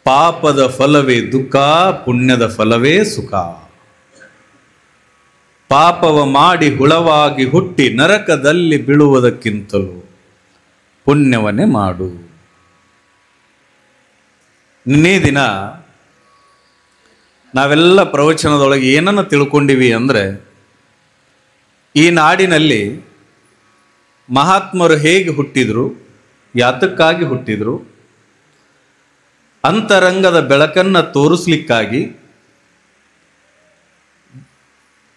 ಪಾಪದ ಫಲವೇ ದುಃಖ, ಪುಣ್ಯದ ಫಲವೇ ಸುಖ. ಪಾಪವ ಮಾಡಿ ಹುಳವಾಗಿ ಹುಟ್ಟಿ ನರಕದಲ್ಲಿ ಬೀಳುವುದಕ್ಕಿಂತಲೂ ಪುಣ್ಯವನ್ನೇ ಮಾಡು. ನಿನ್ನೆ ದಿನ ನಾವೆಲ್ಲ ಪ್ರವಚನದೊಳಗೆ ಏನನ್ನು ತಿಳ್ಕೊಂಡಿವಿ ಅಂದರೆ, ಈ ನಾಡಿನಲ್ಲಿ ಮಹಾತ್ಮರು ಹೇಗೆ ಹುಟ್ಟಿದ್ರು, ಯಾತಕ್ಕಾಗಿ ಹುಟ್ಟಿದ್ರು, ಅಂತರಂಗದ ಬೆಳಕನ್ನು ತೋರಿಸ್ಲಿಕ್ಕಾಗಿ,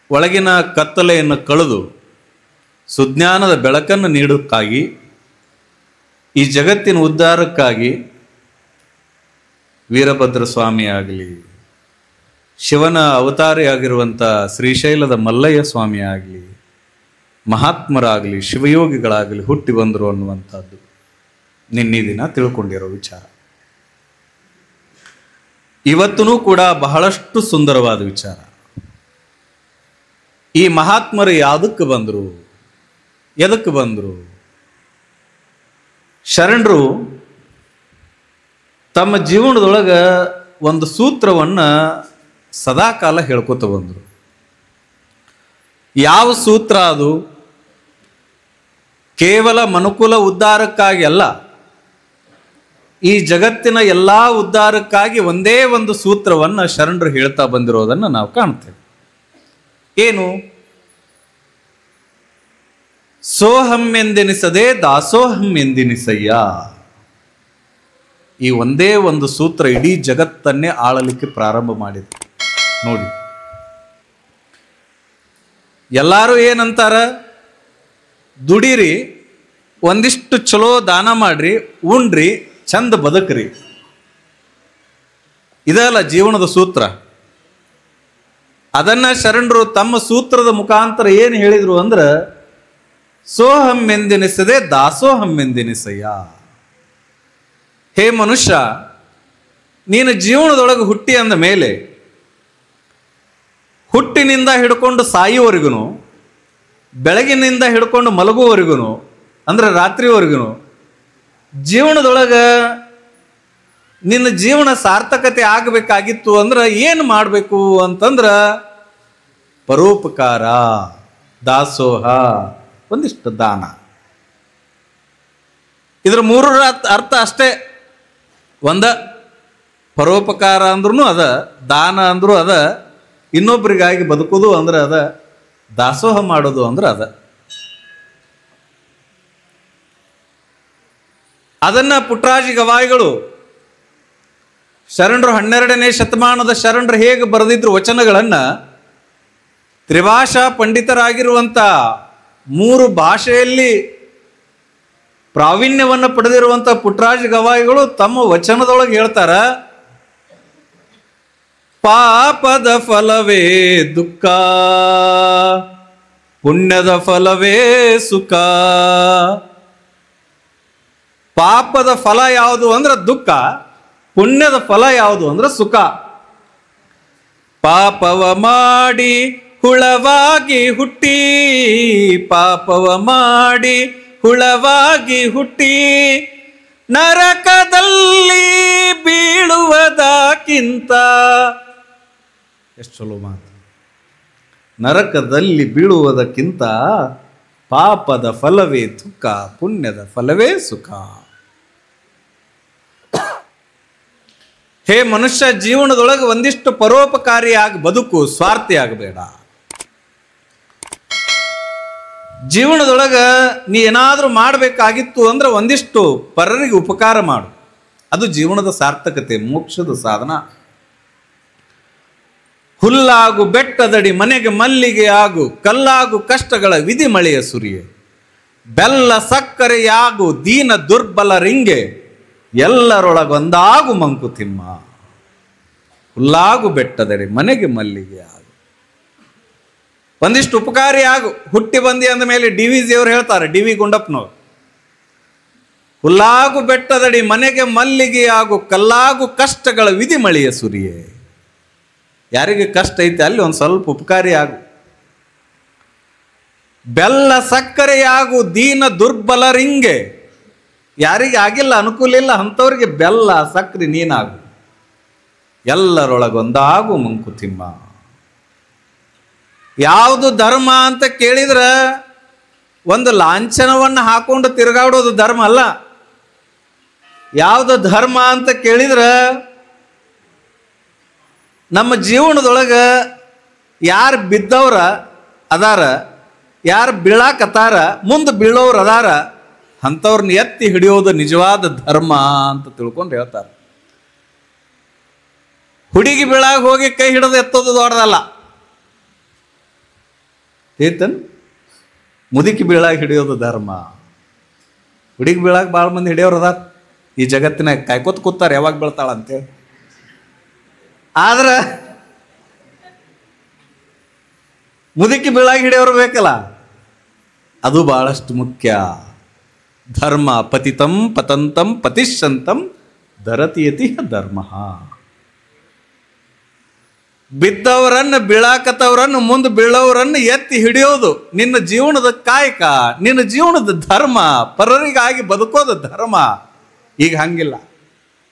ಒಳಗಿನ ಕತ್ತಲೆಯನ್ನು ಕಳೆದು ಸುಜ್ಞಾನದ ಬೆಳಕನ್ನು ನೀಡೋಕ್ಕಾಗಿ, ಈ ಜಗತ್ತಿನ ಉದ್ಧಾರಕ್ಕಾಗಿ ವೀರಭದ್ರ ಸ್ವಾಮಿ ಆಗಲಿ, ಶಿವನ ಅವತಾರಿಯಾಗಿರುವಂಥ ಶ್ರೀಶೈಲದ ಮಲ್ಲಯ್ಯ ಸ್ವಾಮಿ ಆಗಲಿ, ಮಹಾತ್ಮರಾಗಲಿ, ಶಿವಯೋಗಿಗಳಾಗಲಿ ಹುಟ್ಟಿ ಬಂದರು ಅನ್ನುವಂಥದ್ದು ನಿನ್ನೆ ದಿನ ತಿಳ್ಕೊಂಡಿರೋ ವಿಚಾರ. ಇವತ್ತೂ ಕೂಡ ಬಹಳಷ್ಟು ಸುಂದರವಾದ ವಿಚಾರ. ಈ ಮಹಾತ್ಮರು ಯಾವುದಕ್ಕೆ ಬಂದರು, ಎದಕ್ಕೆ ಬಂದರು? ಶರಣರು ತಮ್ಮ ಜೀವನದೊಳಗೆ ಒಂದು ಸೂತ್ರವನ್ನು ಸದಾಕಾಲ ಹೇಳ್ಕೊತ ಬಂದರು. ಯಾವ ಸೂತ್ರ ಅದು? ಕೇವಲ ಮನುಕುಲ ಉದ್ಧಾರಕ್ಕಾಗಿ ಅಲ್ಲ, ಈ ಜಗತ್ತಿನ ಎಲ್ಲ ಉದ್ಧಾರಕ್ಕಾಗಿ ಒಂದೇ ಒಂದು ಸೂತ್ರವನ್ನು ಶರಣರು ಹೇಳ್ತಾ ಬಂದಿರೋದನ್ನು ನಾವು ಕಾಣ್ತೇವೆ. ಏನು? ಸೋಹಂ ಎಂದೆನಿಸದೆ ದಾಸೋಹಂ ಎಂದೆನಿಸಯ್ಯ. ಈ ಒಂದೇ ಒಂದು ಸೂತ್ರ ಇಡೀ ಜಗತ್ತನ್ನೇ ಆಳಲಿಕ್ಕೆ ಪ್ರಾರಂಭ ಮಾಡಿದೆ. ನೋಡಿ, ಎಲ್ಲರೂ ಏನಂತಾರ? ದುಡಿರಿ, ಒಂದಿಷ್ಟು ಚಲೋ ದಾನ ಮಾಡ್ರಿ, ಉಣ್ರಿ, ಚಂದ ಬದುಕ್ರಿ. ಇದಲ್ಲ ಜೀವನದ ಸೂತ್ರ. ಅದನ್ನ ಶರಣರು ತಮ್ಮ ಸೂತ್ರದ ಮುಖಾಂತರ ಏನು ಹೇಳಿದ್ರು ಅಂದ್ರೆ, ಸೋಹಂ ಎಂದೆನಿಸದೆ ದಾಸೋಹಂ ಎಂದೆನಿಸಯ್ಯ. ಹೇ ಮನುಷ್ಯ, ನೀನು ಜೀವನದೊಳಗೆ ಹುಟ್ಟಿ ಅಂದ ಮೇಲೆ ಹುಟ್ಟಿನಿಂದ ಹಿಡ್ಕೊಂಡು ಸಾಯುವವರೆಗೂ, ಬೆಳಗಿನಿಂದ ಹಿಡ್ಕೊಂಡು ಮಲಗುವವರೆಗೂ, ಅಂದ್ರೆ ರಾತ್ರಿವರೆಗೂ ಜೀವನದೊಳಗೆ ನಿನ್ನ ಜೀವನ ಸಾರ್ಥಕತೆ ಆಗಬೇಕಾಗಿತ್ತು ಅಂದ್ರೆ ಏನು ಮಾಡಬೇಕು ಅಂತಂದ್ರೆ, ಪರೋಪಕಾರ, ದಾಸೋಹ, ಒಂದಿಷ್ಟು ದಾನ. ಇದರ ಮೂರರ ಅರ್ಥ ಅಷ್ಟೇ. ಒಂದ ಪರೋಪಕಾರ ಅಂದ್ರೂ ಅದ, ದಾನ ಅಂದ್ರೂ ಅದ, ಇನ್ನೊಬ್ಬರಿಗಾಗಿ ಬದುಕೋದು ಅಂದ್ರೆ ಅದ, ದಾಸೋಹ ಮಾಡೋದು ಅಂದ್ರೆ ಅದ. ಅದನ್ನ ಪುಟ್ಟರಾಜ ಗವಾಯಿಗಳು ಶರಣರು 12ನೇ ಶತಮಾನದ ಶರಣರು ಹೇಗೆ ಬರೆದಿದ್ರು ವಚನಗಳನ್ನ, ತ್ರಿಭಾಷಾ ಪಂಡಿತರಾಗಿರುವಂಥ 3 ಭಾಷೆಯಲ್ಲಿ ಪ್ರಾವೀಣ್ಯವನ್ನು ಪಡೆದಿರುವಂಥ ಪುಟ್ಟರಾಜ ಗವಾಯಿಗಳು ತಮ್ಮ ವಚನದೊಳಗೆ ಹೇಳ್ತಾರ, ಪಾಪದ ಫಲವೇ ದುಃಖ, ಪುಣ್ಯದ ಫಲವೇ ಸುಖ. ಪಾಪದ ಫಲ ಯಾವುದು ಅಂದ್ರೆ ದುಃಖ, ಪುಣ್ಯದ ಫಲ ಯಾವುದು ಅಂದ್ರೆ ಸುಖ. ಪಾಪವ ಮಾಡಿ ಹುಳವಾಗಿ ಹುಟ್ಟಿ, ಪಾಪವ ಮಾಡಿ ಹುಳವಾಗಿ ಹುಟ್ಟಿ ನರಕದಲ್ಲಿ ಬೀಳುವುದಕ್ಕಿಂತ, ಎಷ್ಟು ಚಲೋ ಮಾತು, ನರಕದಲ್ಲಿ ಬೀಳುವುದಕ್ಕಿಂತ ಪಾಪದ ಫಲವೇ ದುಃಖ, ಪುಣ್ಯದ ಫಲವೇ ಸುಖ. ಹೇ ಮನುಷ್ಯ, ಜೀವನದೊಳಗೆ ಒಂದಿಷ್ಟು ಪರೋಪಕಾರಿಯಾಗಿ ಬದುಕು, ಸ್ವಾರ್ಥಿ ಆಗಬೇಡ. ಜೀವನದೊಳಗೆ ನೀ ಏನಾದರೂ ಮಾಡಬೇಕಾಗಿತ್ತು ಅಂದ್ರೆ ಒಂದಿಷ್ಟು ಪರರಿಗೆ ಉಪಕಾರ ಮಾಡು. ಅದು ಜೀವನದ ಸಾರ್ಥಕತೆ, ಮೋಕ್ಷದ ಸಾಧನ. ಹುಲ್ಲಾಗು ಬೆಟ್ಟದಡಿ ಮನೆಗೆ ಮಲ್ಲಿಗೆ ಆಗು, ಕಲ್ಲಾಗು ಕಷ್ಟಗಳ ವಿಧಿ ಮಳೆಯ ಸುರಿಯೆ, ಬೆಲ್ಲ ಸಕ್ಕರೆಯಾಗು ದೀನ ದುರ್ಬಲರಿಂಗೆ, ಎಲ್ಲರೊಳಗೊಂದಾಗು ಮಂಕುತಿಮ್ಮ. ಹುಲ್ಲಾಗು ಬೆಟ್ಟದಡಿ ಮನೆಗೆ ಮಲ್ಲಿಗೆ ಆಗು, ಒಂದಿಷ್ಟು ಉಪಕಾರಿ ಆಗು. ಹುಟ್ಟಿ ಬಂದಿ ಅಂದ ಮೇಲೆ DVG ಅವರು ಹೇಳ್ತಾರೆ, DV ಗುಂಡಪ್ಪನವ್ರು, ಹುಲ್ಲಾಗು ಬೆಟ್ಟದಡಿ ಮನೆಗೆ ಮಲ್ಲಿಗೆ ಆಗು, ಕಲ್ಲಾಗು ಕಷ್ಟಗಳ ವಿಧಿ ಮಳೆಯ ಸುರಿಯೆ. ಯಾರಿಗೆ ಕಷ್ಟ ಐತೆ ಅಲ್ಲಿ ಒಂದು ಸ್ವಲ್ಪ ಉಪಕಾರಿ ಆಗು. ಬೆಲ್ಲ ಸಕ್ಕರೆಯಾಗು ದೀನ ದುರ್ಬಲರಿಂಗೆ, ಯಾರಿಗೆ ಆಗಿಲ್ಲ, ಅನುಕೂಲ ಇಲ್ಲ ಅಂಥವ್ರಿಗೆ ಬೆಲ್ಲ ಸಕ್ಕರೆ ನೀನಾಗು. ಎಲ್ಲರೊಳಗೊಂದಾಗು ಮಂಕುತಿಮ್ಮ. ಯಾವುದು ಧರ್ಮ ಅಂತ ಕೇಳಿದ್ರೆ ಒಂದು ಲಾಂಛನವನ್ನು ಹಾಕೊಂಡು ತಿರುಗಾಡೋದು ಧರ್ಮ ಅಲ್ಲ. ಯಾವುದು ಧರ್ಮ ಅಂತ ಕೇಳಿದ್ರೆ ನಮ್ಮ ಜೀವನದೊಳಗೆ ಯಾರು ಬಿದ್ದವ್ರ ಅದಾರ, ಯಾರು ಬೀಳಾಕತ್ತಾರ, ಮುಂದೆ ಬೀಳೋರು ಅದಾರ, ಅಂಥವ್ರನ್ನ ಎತ್ತಿ ಹಿಡಿಯೋದು ನಿಜವಾದ ಧರ್ಮ ಅಂತ ತಿಳ್ಕೊಂಡು ಹೇಳ್ತಾರೆ. ಹುಡುಗಿ ಬೀಳಾಗ ಹೋಗಿ ಕೈ ಹಿಡಿದು ಎತ್ತೋದು ದೊಡ್ಡದಲ್ಲ. ಏತನ್ ಮುದುಕಿ ಬೀಳಾಗ ಹಿಡಿಯೋದು ಧರ್ಮ. ಹುಡುಗಿ ಬೀಳಾಗ ಭಾಳ ಮಂದಿ ಹಿಡಿಯೋರು ಅದಾರ ಈ ಜಗತ್ತಿನಾಗ, ಕಾಯ್ಕೋತ ಕೂತಾರೆ ಯಾವಾಗ ಬೀಳ್ತಾಳ ಅಂತೇಳಿ. ಆದ್ರೆ ಮುದುಕಿ ಬೀಳಾಗ ಹಿಡಿಯೋರು ಬೇಕಲ್ಲ, ಅದು ಬಹಳಷ್ಟು ಮುಖ್ಯ. ಧರ್ಮ ಪತಿತಂ ಪತಂತಂ ಪತಿಶಂತಂ ಧರತಿಯತಿ ಧರ್ಮ. ಬಿದ್ದವರನ್ನು ಬೀಳಾಕತ್ತವರನ್ನು ಮುಂದೆ ಬೀಳೋವರನ್ನು ಎತ್ತಿ ಹಿಡಿಯೋದು ನಿನ್ನ ಜೀವನದ ಕಾಯಕ, ನಿನ್ನ ಜೀವನದ ಧರ್ಮ, ಪರರಿಗಾಗಿ ಬದುಕೋದು ಧರ್ಮ. ಈಗ ಹಂಗಿಲ್ಲ,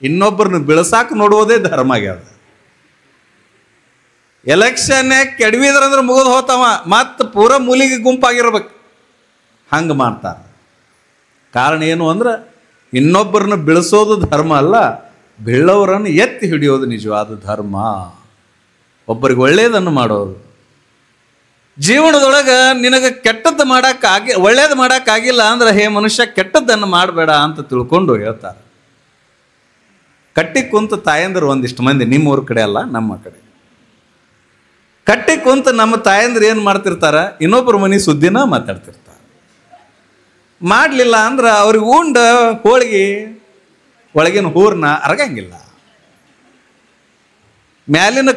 ಇನ್ನೊಬ್ಬರನ್ನ ಬೀಳಸಾಕ ನೋಡುವುದೇ ಧರ್ಮ ಆಗ್ಯದ. ಎಲೆಕ್ಷನ್ ಕೆಡವಿದ್ರಂದ್ರೆ ಮುಗಿದು ಹೋತವ, ಮತ್ತೆ ಪೂರ ಮೂಲಿಗೆ ಗುಂಪಾಗಿರ್ಬೇಕು. ಹಂಗೆ ಮಾಡ್ತಾರೆ. ಕಾರಣ ಏನು ಅಂದ್ರೆ ಇನ್ನೊಬ್ಬರನ್ನ ಬೆಳೆಸೋದು ಧರ್ಮ ಅಲ್ಲ, ಬೀಳೋವರನ್ನು ಎತ್ತಿ ಹಿಡಿಯೋದು ನಿಜವಾದ ಧರ್ಮ. ಒಬ್ಬರಿಗೆ ಒಳ್ಳೆಯದನ್ನು ಮಾಡೋದು. ಜೀವನದೊಳಗೆ ನಿನಗೆ ಕೆಟ್ಟದ್ದು ಒಳ್ಳೇದು ಮಾಡೋಕ್ಕಾಗಿಲ್ಲ ಅಂದ್ರೆ ಹೇ ಮನುಷ್ಯ ಕೆಟ್ಟದ್ದನ್ನು ಮಾಡಬೇಡ ಅಂತ ತಿಳ್ಕೊಂಡು ಹೇಳ್ತಾರೆ. ಕಟ್ಟಿ ಕುಂತ ತಾಯಂದ್ರು ಒಂದಿಷ್ಟು ಮಂದಿ, ನಿಮ್ಮೂರ ಕಡೆ ಅಲ್ಲ ನಮ್ಮ ಕಡೆ, ಕಟ್ಟಿ ಕುಂತ ನಮ್ಮ ತಾಯಂದ್ರು ಏನು ಮಾಡ್ತಿರ್ತಾರ, ಇನ್ನೊಬ್ಬರ ಮನೆ ಸುದ್ದಿನ ಮಾತಾಡ್ತಿರ್ತಾರೆ. ಮಾಡಲಿಲ್ಲ ಅಂದ್ರೆ ಅವ್ರಿಗೆ ಉಂಡ ಹೋಳಿಗೆ ಒಳಗಿನ ಹೂರ್ನ ಅರಗಂಗಿಲ್ಲ. ಮ್ಯಾಲಿನ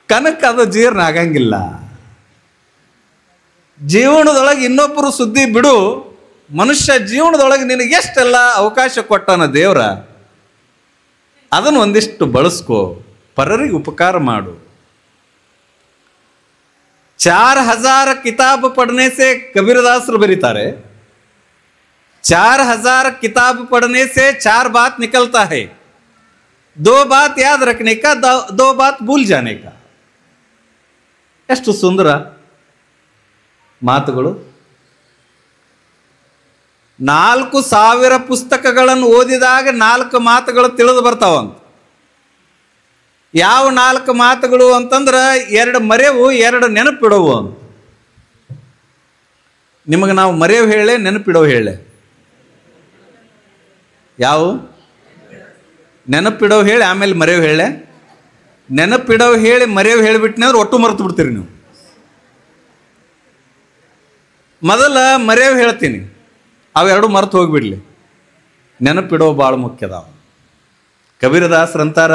ಕನಕ ಅದು ಜೀರ್ಣ ಆಗಂಗಿಲ್ಲ. ಜೀವನದೊಳಗೆ ಇನ್ನೊಬ್ಬರು ಸುದ್ದಿ ಬಿಡು, ಮನುಷ್ಯ ಜೀವನದೊಳಗೆ ನಿನಗೆ ಎಷ್ಟೆಲ್ಲ ಅವಕಾಶ ಕೊಟ್ಟಾನ ದೇವ್ರ, ಅದನ್ನು ಒಂದಿಷ್ಟು ಬಳಸ್ಕೋ, ಪರರಿಗೆ ಉಪಕಾರ ಮಾಡು. 4000 ಕಿತಾಬ್ ಪढ़ने से ಕಬೀರದಾಸರು ಬರೀತಾರೆ, 4000 किताब पढ़ने से 4 बात निकलता है, 2 बात याद रखने का, 2 बात भूल जाने का. ಎಷ್ಟು ಸುಂದರ ಮಾತುಗಳು. 4000 ಪುಸ್ತಕಗಳನ್ನು ಓದಿದಾಗ 4 ಮಾತುಗಳು ತಿಳಿದು ಬರ್ತಾವಂತ. ಯಾವ 4 ಮಾತುಗಳು ಅಂತಂದ್ರೆ 2 ಮರೆವು, 2 ನೆನಪಿಡವು ಅಂತ. ನಿಮಗೆ ನಾವು ಮರೆವು ಹೇಳೆ, ನೆನಪಿಡೋ ಹೇಳೆ? ಯಾವ? ನೆನಪಿಡೋ ಹೇಳಿ ಆಮೇಲೆ ಮರೆವು ಹೇಳೆ. ನೆನಪಿಡೋ ಹೇಳಿ ಮರೆವು ಹೇಳಿಬಿಟ್ನೆ ಅಂದ್ರೆ ಒಟ್ಟು ಮರೆತು ಬಿಡ್ತೀರಿ ನೀವು. ಮೊದಲ ಮರೆವು ಹೇಳ್ತೀನಿ, ಅವೆರಡು ಮರೆತು ಹೋಗಿಬಿಡ್ಲಿ. ನೆನಪಿಡೋ ಭಾಳ ಮುಖ್ಯದಾವ. ಕಬೀರದಾಸರಂತಾರ,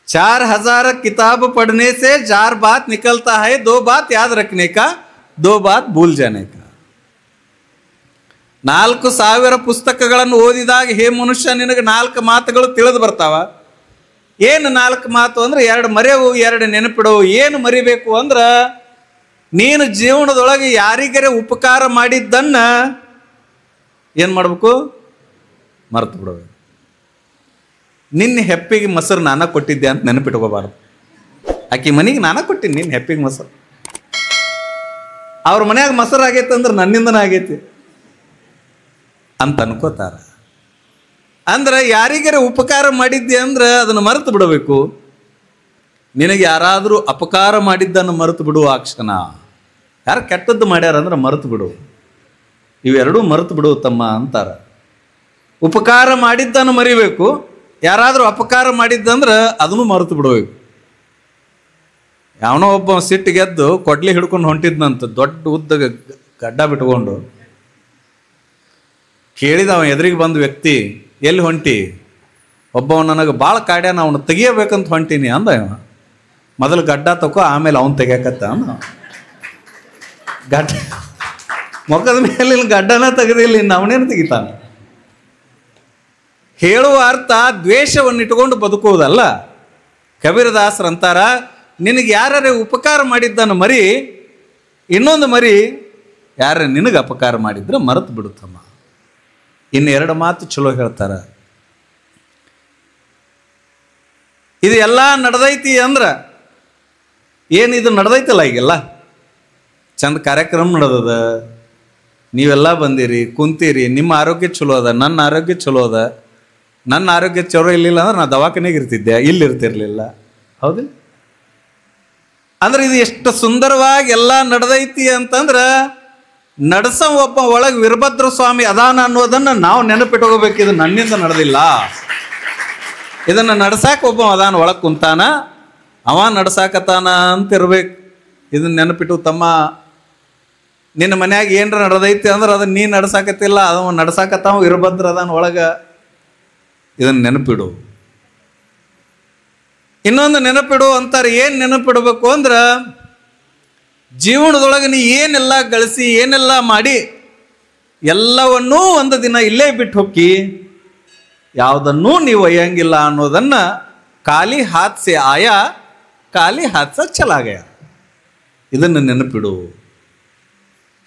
4000 किताब पढ़ने से 4 बात निकलता है, 2 बात याद रखने का, 2 बात भूल जाने का. 4000 ಪುಸ್ತಕಗಳನ್ನು ಓದಿದಾಗ ಹೇ ಮನುಷ್ಯ ನಿನಗೆ 4 ಮಾತುಗಳು ತಿಳಿದು ಬರ್ತಾವ. ಏನು 4 ಮಾತು ಅಂದ್ರೆ 2 ಮರೆವು, 2 ನೆನಪಿಡವು. ಏನು ಮರಿಬೇಕು ಅಂದ್ರೆ ನೀನು ಜೀವನದೊಳಗೆ ಯಾರಿಗರೆ ಉಪಕಾರ ಮಾಡಿದ್ದನ್ನ ಏನು ಮಾಡಬೇಕು? ಮರೆತು ಬಿಡಬೇಕು. ನಿನ್ನ ಹೆಪ್ಪಿಗೆ ಮೊಸರು ನಾನ ಕೊಟ್ಟಿದ್ದೆ ಅಂತ ನೆನಪಿಟ್ಕೋಬಾರ್ದು. ಆಕೆ ಮನೆಗೆ ನಾನ ಕೊಟ್ಟಿನಿ, ನಿನ್ನ ಹೆಪ್ಪಿಗೆ ಮೊಸರು. ಅವ್ರ ಮನ್ಯಾಗ ಮೊಸರು ಆಗೈತೆ ಅಂದ್ರೆ ನನ್ನಿಂದನೇ ಆಗೈತಿ ಅಂತ ಅನ್ಕೋತಾರ. ಅಂದ್ರೆ ಯಾರಿಗಾರ ಉಪಕಾರ ಮಾಡಿದ್ದೆ ಅಂದ್ರೆ ಅದನ್ನು ಮರೆತು ಬಿಡಬೇಕು. ನಿನಗೆ ಯಾರಾದರೂ ಅಪಕಾರ ಮಾಡಿದ್ದನ್ನು ಮರೆತು ಬಿಡುವ ಆ ಕ್ಷಣ. ಯಾರು ಕೆಟ್ಟದ್ದು ಮಾಡ್ಯಾರ ಅಂದ್ರೆ ಮರೆತು ಬಿಡು. ಇವೆರಡೂ ಮರೆತು ಬಿಡು ತಮ್ಮ ಅಂತಾರ. ಉಪಕಾರ ಮಾಡಿದ್ದನ್ನು ಮರಿಬೇಕು, ಯಾರಾದರೂ ಅಪಕಾರ ಮಾಡಿದ್ದಂದ್ರೆ ಅದನ್ನು ಮರೆತು ಬಿಡಬೇಕು. ಯಾವನೋ ಒಬ್ಬ ಸಿಟ್ಟಿಗೆದ್ದು ಕೊಡ್ಲಿ ಹಿಡ್ಕೊಂಡು ಹೊಂಟಿದ್ನಂತ, ದೊಡ್ಡ ಉದ್ದ ಗಡ್ಡ ಬಿಟ್ಕೊಂಡು. ಕೇಳಿದವ ಎದುರಿಗೆ ಬಂದ ವ್ಯಕ್ತಿ, ಎಲ್ಲಿ ಹೊಂಟಿ? ಒಬ್ಬವ ನನಗೆ ಭಾಳ ಕಾಡ್ಯಾನ, ಅವನು ತೆಗಿಯಬೇಕಂತ ಹೊಂಟೀನಿ ಅಂದ. ಮೊದಲು ಗಡ್ಡ ತಗೋ, ಆಮೇಲೆ ಅವನು ತೆಗಿಯಕತ್ತ ಅಂದ. ಗಡ್ಡ ಮೊಗದ ಮೇಲೆ ಗಡ್ಡನ ತೆಗೆದಿಲ್ಲ, ಇನ್ನು ಅವನೇನು ತೆಗಿತಾನೆ? ಹೇಳುವ ಅರ್ಥ ದ್ವೇಷವನ್ನು ಇಟ್ಕೊಂಡು ಬದುಕುವುದಲ್ಲ. ಕಬೀರದಾಸರಂತಾರ, ನಿನಗೆ ಯಾರೇ ಉಪಕಾರ ಮಾಡಿದ್ದನ್ನು ಮರಿ, ಇನ್ನೊಂದು ಮರಿ, ಯಾರ ನಿನಗೆ ಅಪಕಾರ ಮಾಡಿದ್ರೆ ಮರೆತು ಬಿಡುತ್ತಮ್ಮ. ಇನ್ನು 2 ಮಾತು ಚಲೋ ಹೇಳ್ತಾರೆ. ಇದು ಎಲ್ಲ ನಡೆದೈತಿ ಅಂದ್ರೆ ಏನಿದು ನಡೆದೈತಲ್ಲ, ಈಗೆಲ್ಲ ಚಂದ ಕಾರ್ಯಕ್ರಮ ನಡೆದದ, ನೀವೆಲ್ಲ ಬಂದಿರಿ, ಕುಂತೀರಿ, ನಿಮ್ಮ ಆರೋಗ್ಯ ಚಲೋ ಅದ, ನನ್ನ ಆರೋಗ್ಯ ಚಲೋ ಅದ. ನನ್ನ ಆರೋಗ್ಯ ಚಲೋ ಇರಲಿಲ್ಲ ಅಂದ್ರೆ ನಾ ದವಾಖಾನೆಗೆ ಇರ್ತಿದ್ದೆ, ಇಲ್ಲಿ ಇರ್ತಿರ್ಲಿಲ್ಲ. ಹೌದಿಲ್ಲ? ಅಂದ್ರೆ ಇದು ಎಷ್ಟು ಸುಂದರವಾಗಿ ಎಲ್ಲ ನಡೆದೈತಿ ಅಂತಂದ್ರೆ ನಡೆಸ ಒಬ್ಬ ಒಳಗೆ ವೀರಭದ್ರ ಸ್ವಾಮಿ ಅದಾನ ಅನ್ನೋದನ್ನು ನಾವು ನೆನಪಿಟ್ಕೋಬೇಕು. ಇದು ನನ್ನಿಂದ ನಡೆದಿಲ್ಲ, ಇದನ್ನು ನಡ್ಸಾಕ ಒಬ್ಬ ಅದಾನ ಒಳಗೆ ಕುಂತಾನ, ಅವ ನಡ್ಸಾಕತಾನ ಅಂತಿರ್ಬೇಕು. ಇದನ್ನ ನೆನಪಿಟ್ಟು ತಮ್ಮ, ನಿನ್ನ ಮನ್ಯಾಗ ಏನರ ನಡೆದೈತಿ ಅಂದ್ರೆ ಅದನ್ನ ನೀ ನಡ್ಸಾಕತ್ತಿಲ್ಲ, ಅವ ನಡ್ಸಾಕತ್ತಾವ, ವೀರಭದ್ರ ಅದಾನ ಒಳಗೆ. ಇದನ್ನು ನೆನಪಿಡು. ಇನ್ನೊಂದು ನೆನಪಿಡು ಅಂತಾರೆ. ಏನು ನೆನಪಿಡಬೇಕು ಅಂದ್ರೆ, ಜೀವನದೊಳಗೆ ನೀ ಏನೆಲ್ಲ ಗಳಿಸಿ ಏನೆಲ್ಲ ಮಾಡಿ ಎಲ್ಲವನ್ನೂ ಒಂದು ದಿನ ಇಲ್ಲೇ ಬಿಟ್ಟು ಹೋಗಿ, ಯಾವುದನ್ನೂ ನೀವು ಒಯ್ಯಂಗಿಲ್ಲ ಅನ್ನೋದನ್ನು ಖಾಲಿ ಹಾತ್ ಸೆ ಆಯಾ ಖಾಲಿ ಹಾತ್ ಸೆ ಚಲಾ ಗಯಾ. ಇದನ್ನು ನೆನಪಿಡು.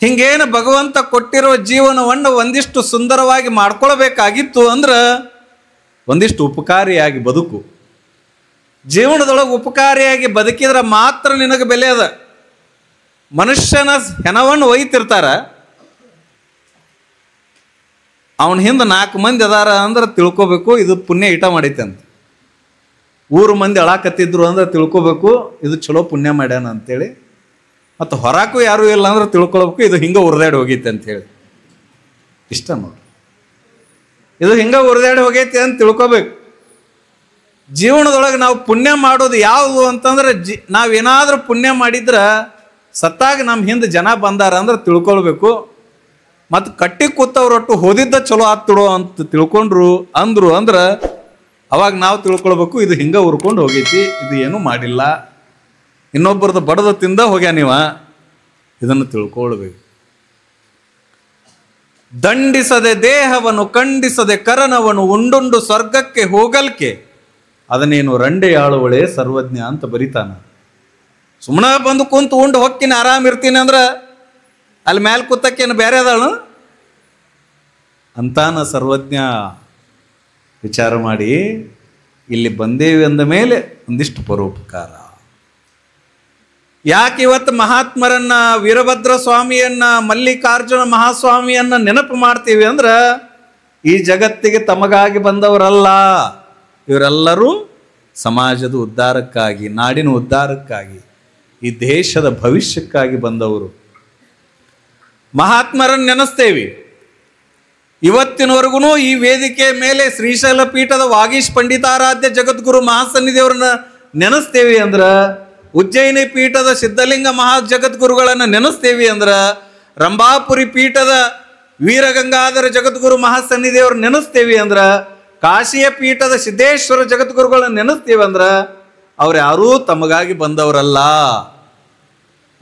ಹಿಂಗೇನು ಭಗವಂತ ಕೊಟ್ಟಿರೋ ಜೀವನವನ್ನು ಒಂದಿಷ್ಟು ಸುಂದರವಾಗಿ ಮಾಡ್ಕೊಳ್ಬೇಕಾಗಿತ್ತು ಅಂದ್ರೆ ಒಂದಿಷ್ಟು ಉಪಕಾರಿಯಾಗಿ ಬದುಕು. ಜೀವನದೊಳಗೆ ಉಪಕಾರಿಯಾಗಿ ಬದುಕಿದ್ರೆ ಮಾತ್ರ ನಿನಗೆ ಬೆಲೆ ಅದ. ಮನುಷ್ಯನ ಹೆಣವನ್ನು ಒಯ್ತಿರ್ತಾರ, ಅವನ ಹಿಂದೆ 4 ಮಂದಿ ಅದಾರ ಅಂದ್ರೆ ತಿಳ್ಕೊಬೇಕು ಇದು ಪುಣ್ಯ ಈಟ ಮಾಡೈತೆ ಅಂತ. ಊರು ಮಂದಿ ಅಳಾಕತ್ತಿದ್ರು ಅಂದ್ರೆ ತಿಳ್ಕೊಬೇಕು ಇದು ಚಲೋ ಪುಣ್ಯ ಮಾಡ್ಯಾನ ಅಂತೇಳಿ. ಮತ್ತು ಹೊರಕ್ಕೂ ಯಾರೂ ಇಲ್ಲ ಅಂದ್ರೆ ತಿಳ್ಕೊಳ್ಬೇಕು ಇದು ಹಿಂಗೆ ಉರಿದಾಡಿ ಹೋಗೈತೆ ಅಂಥೇಳಿ. ಇಷ್ಟ ನೋಡಿ, ಇದು ಹಿಂಗೆ ಉರಿದಾಡಿ ಹೋಗೈತೆ ಅಂತ ತಿಳ್ಕೊಬೇಕು. ಜೀವನದೊಳಗೆ ನಾವು ಪುಣ್ಯ ಮಾಡೋದು ಯಾವುದು ಅಂತಂದ್ರೆ, ನಾವೇನಾದ್ರೂ ಪುಣ್ಯ ಮಾಡಿದ್ರೆ ಸತ್ತಾಗ ನಮ್ಮ ಹಿಂದೆ ಜನ ಬಂದಾರ ಅಂದ್ರೆ ತಿಳ್ಕೊಳ್ಬೇಕು. ಮತ್ತು ಕಟ್ಟಿ ಕೂತವ್ರೊಟ್ಟು ಹೋದಿದ್ದ ಚಲೋ ಆತ್ಬಿಡೋ ಅಂತ ತಿಳ್ಕೊಂಡ್ರು ಅಂದ್ರು ಅಂದ್ರೆ ಅವಾಗ ನಾವು ತಿಳ್ಕೊಳ್ಬೇಕು ಇದು ಹಿಂಗೆ ಉರ್ಕೊಂಡು ಹೋಗೈತಿ, ಇದು ಏನೂ ಮಾಡಿಲ್ಲ, ಇನ್ನೊಬ್ಬರದ್ದು ಬಡದ ತಿಂದ ಹೋಗ್ಯಾ ನೀವ. ಇದನ್ನು ತಿಳ್ಕೊಳ್ಬೇಕು. ದಂಡಿಸದೆ ದೇಹವನ್ನು ಖಂಡಿಸದೆ ಕರನವನು ಉಂಡುಂಡು ಸ್ವರ್ಗಕ್ಕೆ ಹೋಗಲ್ಕೆ ಅದನ್ನೇನು ರಂಡೆ ಆಳುವಳೆ ಸರ್ವಜ್ಞ ಅಂತ ಬರಿತಾನ. ಸುಮ್ಮನೆ ಬಂದು ಕುಂತು ಉಂಡು ಹೊಕ್ಕಿನ ಆರಾಮ್ ಇರ್ತೀನಿ ಅಂದ್ರೆ ಅಲ್ಲಿ ಮೇಲೆ ಕೂತಕ್ಕೇನು ಬೇರೆ ಅದಾಳು ಅಂತಾನ ಸರ್ವಜ್ಞ. ವಿಚಾರ ಮಾಡಿ ಇಲ್ಲಿ ಬಂದೇವಿ ಅಂದ ಮೇಲೆ ಒಂದಿಷ್ಟು ಪರೋಪಕಾರ. ಯಾಕೆ ಇವತ್ತು ಮಹಾತ್ಮರನ್ನ, ವೀರಭದ್ರ ಸ್ವಾಮಿಯನ್ನ, ಮಲ್ಲಿಕಾರ್ಜುನ ಮಹಾಸ್ವಾಮಿಯನ್ನ ನೆನಪು ಮಾಡ್ತೀವಿ ಅಂದ್ರೆ ಈ ಜಗತ್ತಿಗೆ ತಮಗಾಗಿ ಬಂದವರಲ್ಲ, ಇವರೆಲ್ಲರೂ ಸಮಾಜದ ಉದ್ಧಾರಕ್ಕಾಗಿ, ನಾಡಿನ ಉದ್ಧಾರಕ್ಕಾಗಿ, ಈ ದೇಶದ ಭವಿಷ್ಯಕ್ಕಾಗಿ ಬಂದವರು. ಮಹಾತ್ಮರನ್ನು ನೆನೆಸ್ತೇವೆ. ಇವತ್ತಿನವರೆಗೂ ಈ ವೇದಿಕೆ ಮೇಲೆ ಶ್ರೀಶೈಲ ಪೀಠದ ವಾಗೀಶ್ ಪಂಡಿತಾರಾಧ್ಯ ಜಗದ್ಗುರು ಮಹಾಸನ್ನಿಧಿಯವರನ್ನ ನೆನೆಸ್ತೇವೆ ಅಂದ್ರೆ, ಉಜ್ಜಯಿನಿ ಪೀಠದ ಸಿದ್ಧಲಿಂಗ ಮಹಾ ಜಗದ್ಗುರುಗಳನ್ನು ನೆನೆಸ್ತೇವೆ ಅಂದ್ರೆ, ರಂಭಾಪುರಿ ಪೀಠದ ವೀರಗಂಗಾಧರ ಜಗದ್ಗುರು ಮಹಾಸನ್ನಿಧಿಯವ್ರು ನೆನೆಸ್ತೇವೆ ಅಂದ್ರೆ, ಕಾಶಿಯ ಪೀಠದ ಸಿದ್ದೇಶ್ವರ ಜಗದ್ಗುರುಗಳನ್ನ ನೆನೆಸ್ತೇವೆ ಅಂದ್ರೆ ಅವ್ರು ಯಾರೂ ತಮಗಾಗಿ ಬಂದವರಲ್ಲ.